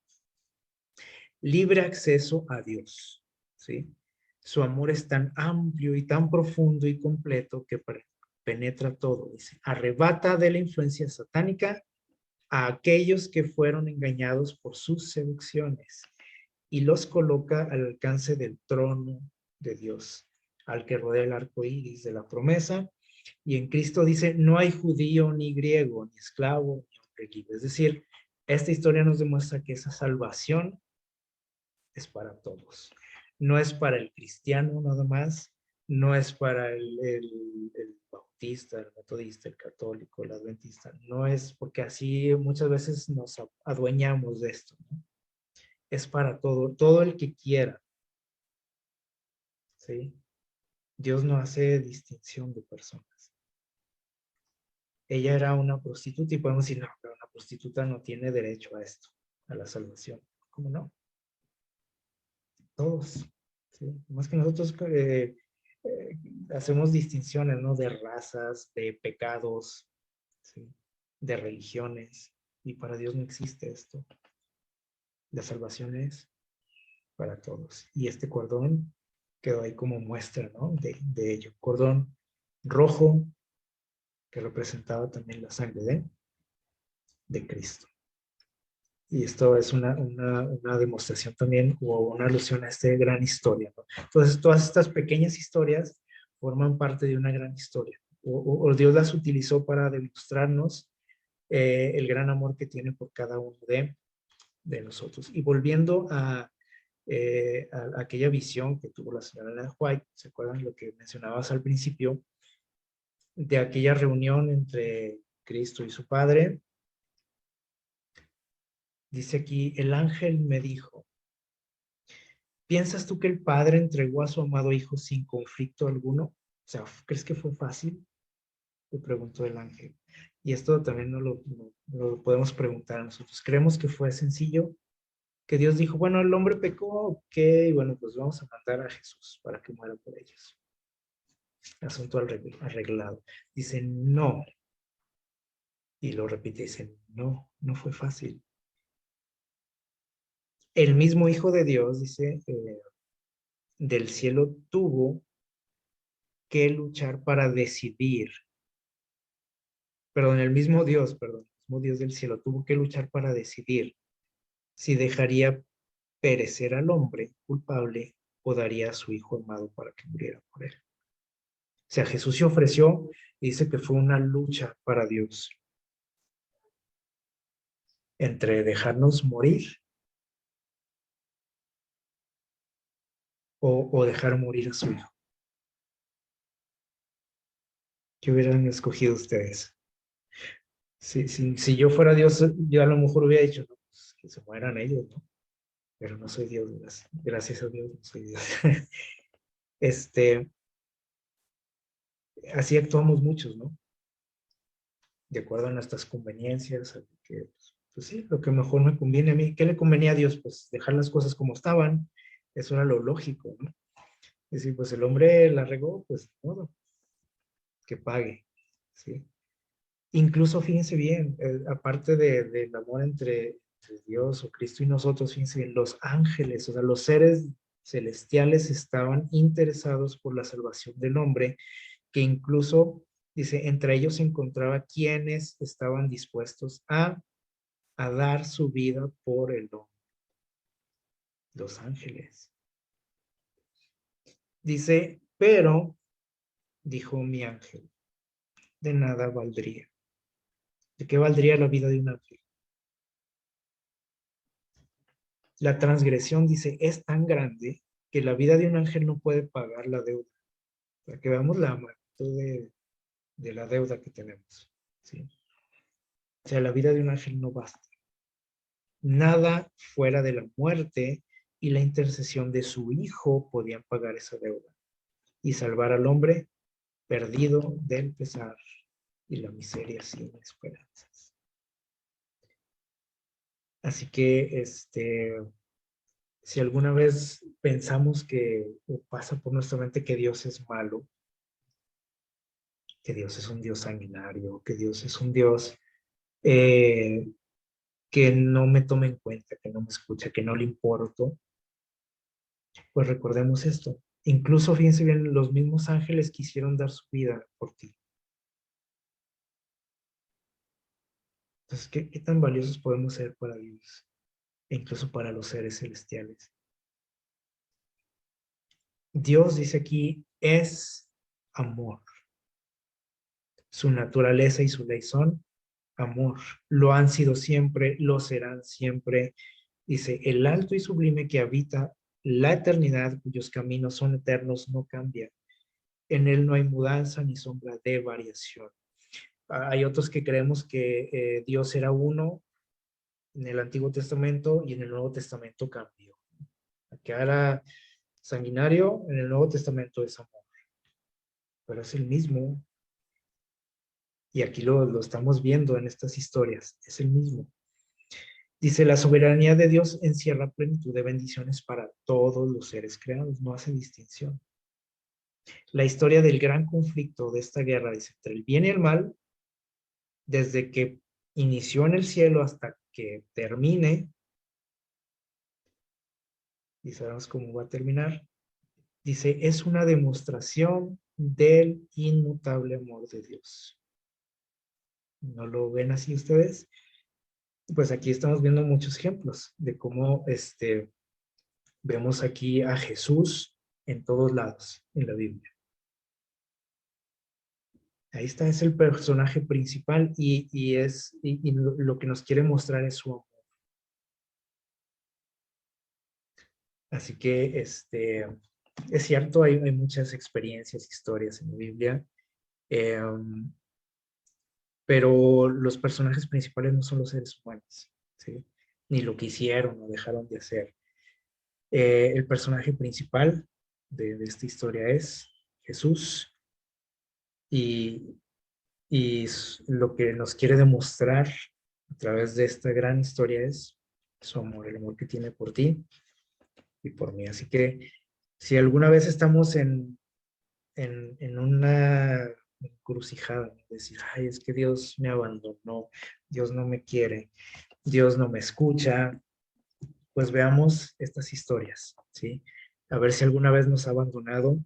libre acceso a Dios. ¿Sí? Su amor es tan amplio y tan profundo y completo que penetra todo. Dice, arrebata de la influencia satánica a aquellos que fueron engañados por sus seducciones y los coloca al alcance del trono de Dios, al que rodea el arco iris de la promesa. Y en Cristo dice, no hay judío ni griego, ni esclavo, ni hombre libre. Es decir, esta historia nos demuestra que esa salvación es para todos. No es para el cristiano nada más, no es para el bautista, el metodista, el católico, el adventista. No es porque así muchas veces nos adueñamos de esto, ¿no? Es para todo el que quiera, ¿sí? Dios no hace distinción de personas. Ella era una prostituta y podemos decir, no, pero una prostituta no tiene derecho a esto, a la salvación. ¿Cómo no? Todos, ¿sí? Más que nosotros eh, hacemos distinciones, ¿no? De razas, de pecados, ¿sí? De religiones, y para Dios no existe esto. La salvación es para todos. Y este cordón quedó ahí como muestra, ¿no? De ello. Cordón rojo que representaba también la sangre de Cristo. Y esto es una demostración también o una alusión a esta gran historia, ¿no? Entonces, todas estas pequeñas historias forman parte de una gran historia. O Dios las utilizó para demostrarnos el gran amor que tiene por cada uno de nosotros. Y volviendo a aquella visión que tuvo la señora Ellen White, ¿se acuerdan lo que mencionabas al principio? De aquella reunión entre Cristo y su Padre. Dice aquí, el ángel me dijo, ¿piensas tú que el Padre entregó a su amado Hijo sin conflicto alguno? O sea, ¿crees que fue fácil? Le preguntó el ángel. Y esto también no lo podemos preguntar a nosotros. ¿Creemos que fue sencillo? Que Dios dijo, bueno, el hombre pecó, ok, bueno, pues vamos a mandar a Jesús para que muera por ellos. Asunto arreglado. Dice, no. Y lo repite, dice, no, no fue fácil. El mismo Hijo de Dios, dice, del cielo tuvo que luchar para decidir, perdón, el mismo Dios, perdón, el mismo Dios del cielo tuvo que luchar para decidir si dejaría perecer al hombre culpable o daría a su Hijo amado para que muriera por él. O sea, Jesús se ofreció y dice que fue una lucha para Dios entre dejarnos morir o dejar morir a su Hijo. ¿Qué hubieran escogido ustedes? Si yo fuera Dios, yo a lo mejor hubiera dicho, no, pues, que se mueran ellos, ¿no? Pero no soy Dios, gracias a Dios no soy Dios. Este, así actuamos muchos, ¿no? De acuerdo a nuestras conveniencias, a que, pues sí, lo que mejor me conviene a mí. ¿Qué le convenía a Dios? Pues dejar las cosas como estaban. Eso era lo lógico, ¿no? Es decir, pues el hombre la regó, pues modo, que pague, ¿sí? Incluso fíjense bien, aparte del amor entre Dios o Cristo y nosotros, fíjense bien, los ángeles, o sea, los seres celestiales estaban interesados por la salvación del hombre, que incluso, dice, entre ellos se encontraba quienes estaban dispuestos a dar su vida por el hombre, los ángeles. Dice, pero, dijo mi ángel, de nada valdría. ¿De qué valdría la vida de un ángel? La transgresión, dice, es tan grande que la vida de un ángel no puede pagar la deuda. Para que veamos la magnitud de la deuda que tenemos. ¿Sí? O sea, la vida de un ángel no basta. Nada fuera de la muerte y la intercesión de su Hijo podían pagar esa deuda y salvar al hombre perdido del pesar y la miseria sin esperanzas. Así que, si alguna vez pensamos que o pasa por nuestra mente que Dios es malo, que Dios es un Dios sanguinario, que Dios es un Dios eh, que no me toma en cuenta, que no me escucha, que no le importo, pues recordemos esto. Incluso, fíjense bien, los mismos ángeles quisieron dar su vida por ti. Entonces, ¿qué tan valiosos podemos ser para Dios? E incluso para los seres celestiales. Dios dice aquí, es amor. Su naturaleza y su ley son amor. Lo han sido siempre, lo serán siempre. Dice, el alto y sublime que habita la eternidad, cuyos caminos son eternos, no cambia. En él no hay mudanza ni sombra de variación. Hay otros que creemos que Dios era uno en el Antiguo Testamento y en el Nuevo Testamento cambió. Que era sanguinario, en el Nuevo Testamento es amor. Pero es el mismo. Y aquí lo estamos viendo en estas historias. Es el mismo. Dice, la soberanía de Dios encierra plenitud de bendiciones para todos los seres creados. No hace distinción. La historia del gran conflicto de esta guerra, dice, entre el bien y el mal, desde que inició en el cielo hasta que termine, y sabemos cómo va a terminar, dice, es una demostración del inmutable amor de Dios. ¿No lo ven así ustedes? Pues aquí estamos viendo muchos ejemplos de cómo vemos aquí a Jesús en todos lados en la Biblia. Ahí está, es el personaje principal y lo que nos quiere mostrar es su amor. Así que es cierto, hay muchas experiencias, historias en la Biblia, eh, pero los personajes principales no son los seres humanos, ¿sí? Ni lo que hicieron o dejaron de hacer. El personaje principal de esta historia es Jesús y, y lo que nos quiere demostrar a través de esta gran historia es su amor, el amor que tiene por ti y por mí. Así que si alguna vez estamos en una encrucijada, ¿no? Decir, ay, es que Dios me abandonó, Dios no me quiere, Dios no me escucha, pues veamos estas historias, ¿sí? A ver si alguna vez nos ha abandonado,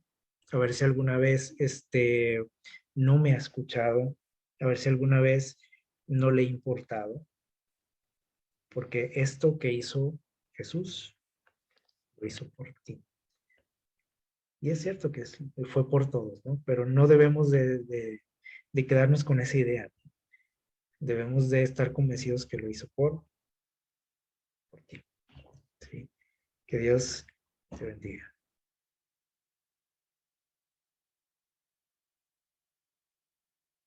a ver si alguna vez no me ha escuchado, a ver si alguna vez no le he importado, porque esto que hizo Jesús, lo hizo por ti. Y es cierto que fue por todos, ¿no? Pero no debemos de quedarnos con esa idea. Debemos de estar convencidos que lo hizo por ti. ¿Sí? Que Dios te bendiga.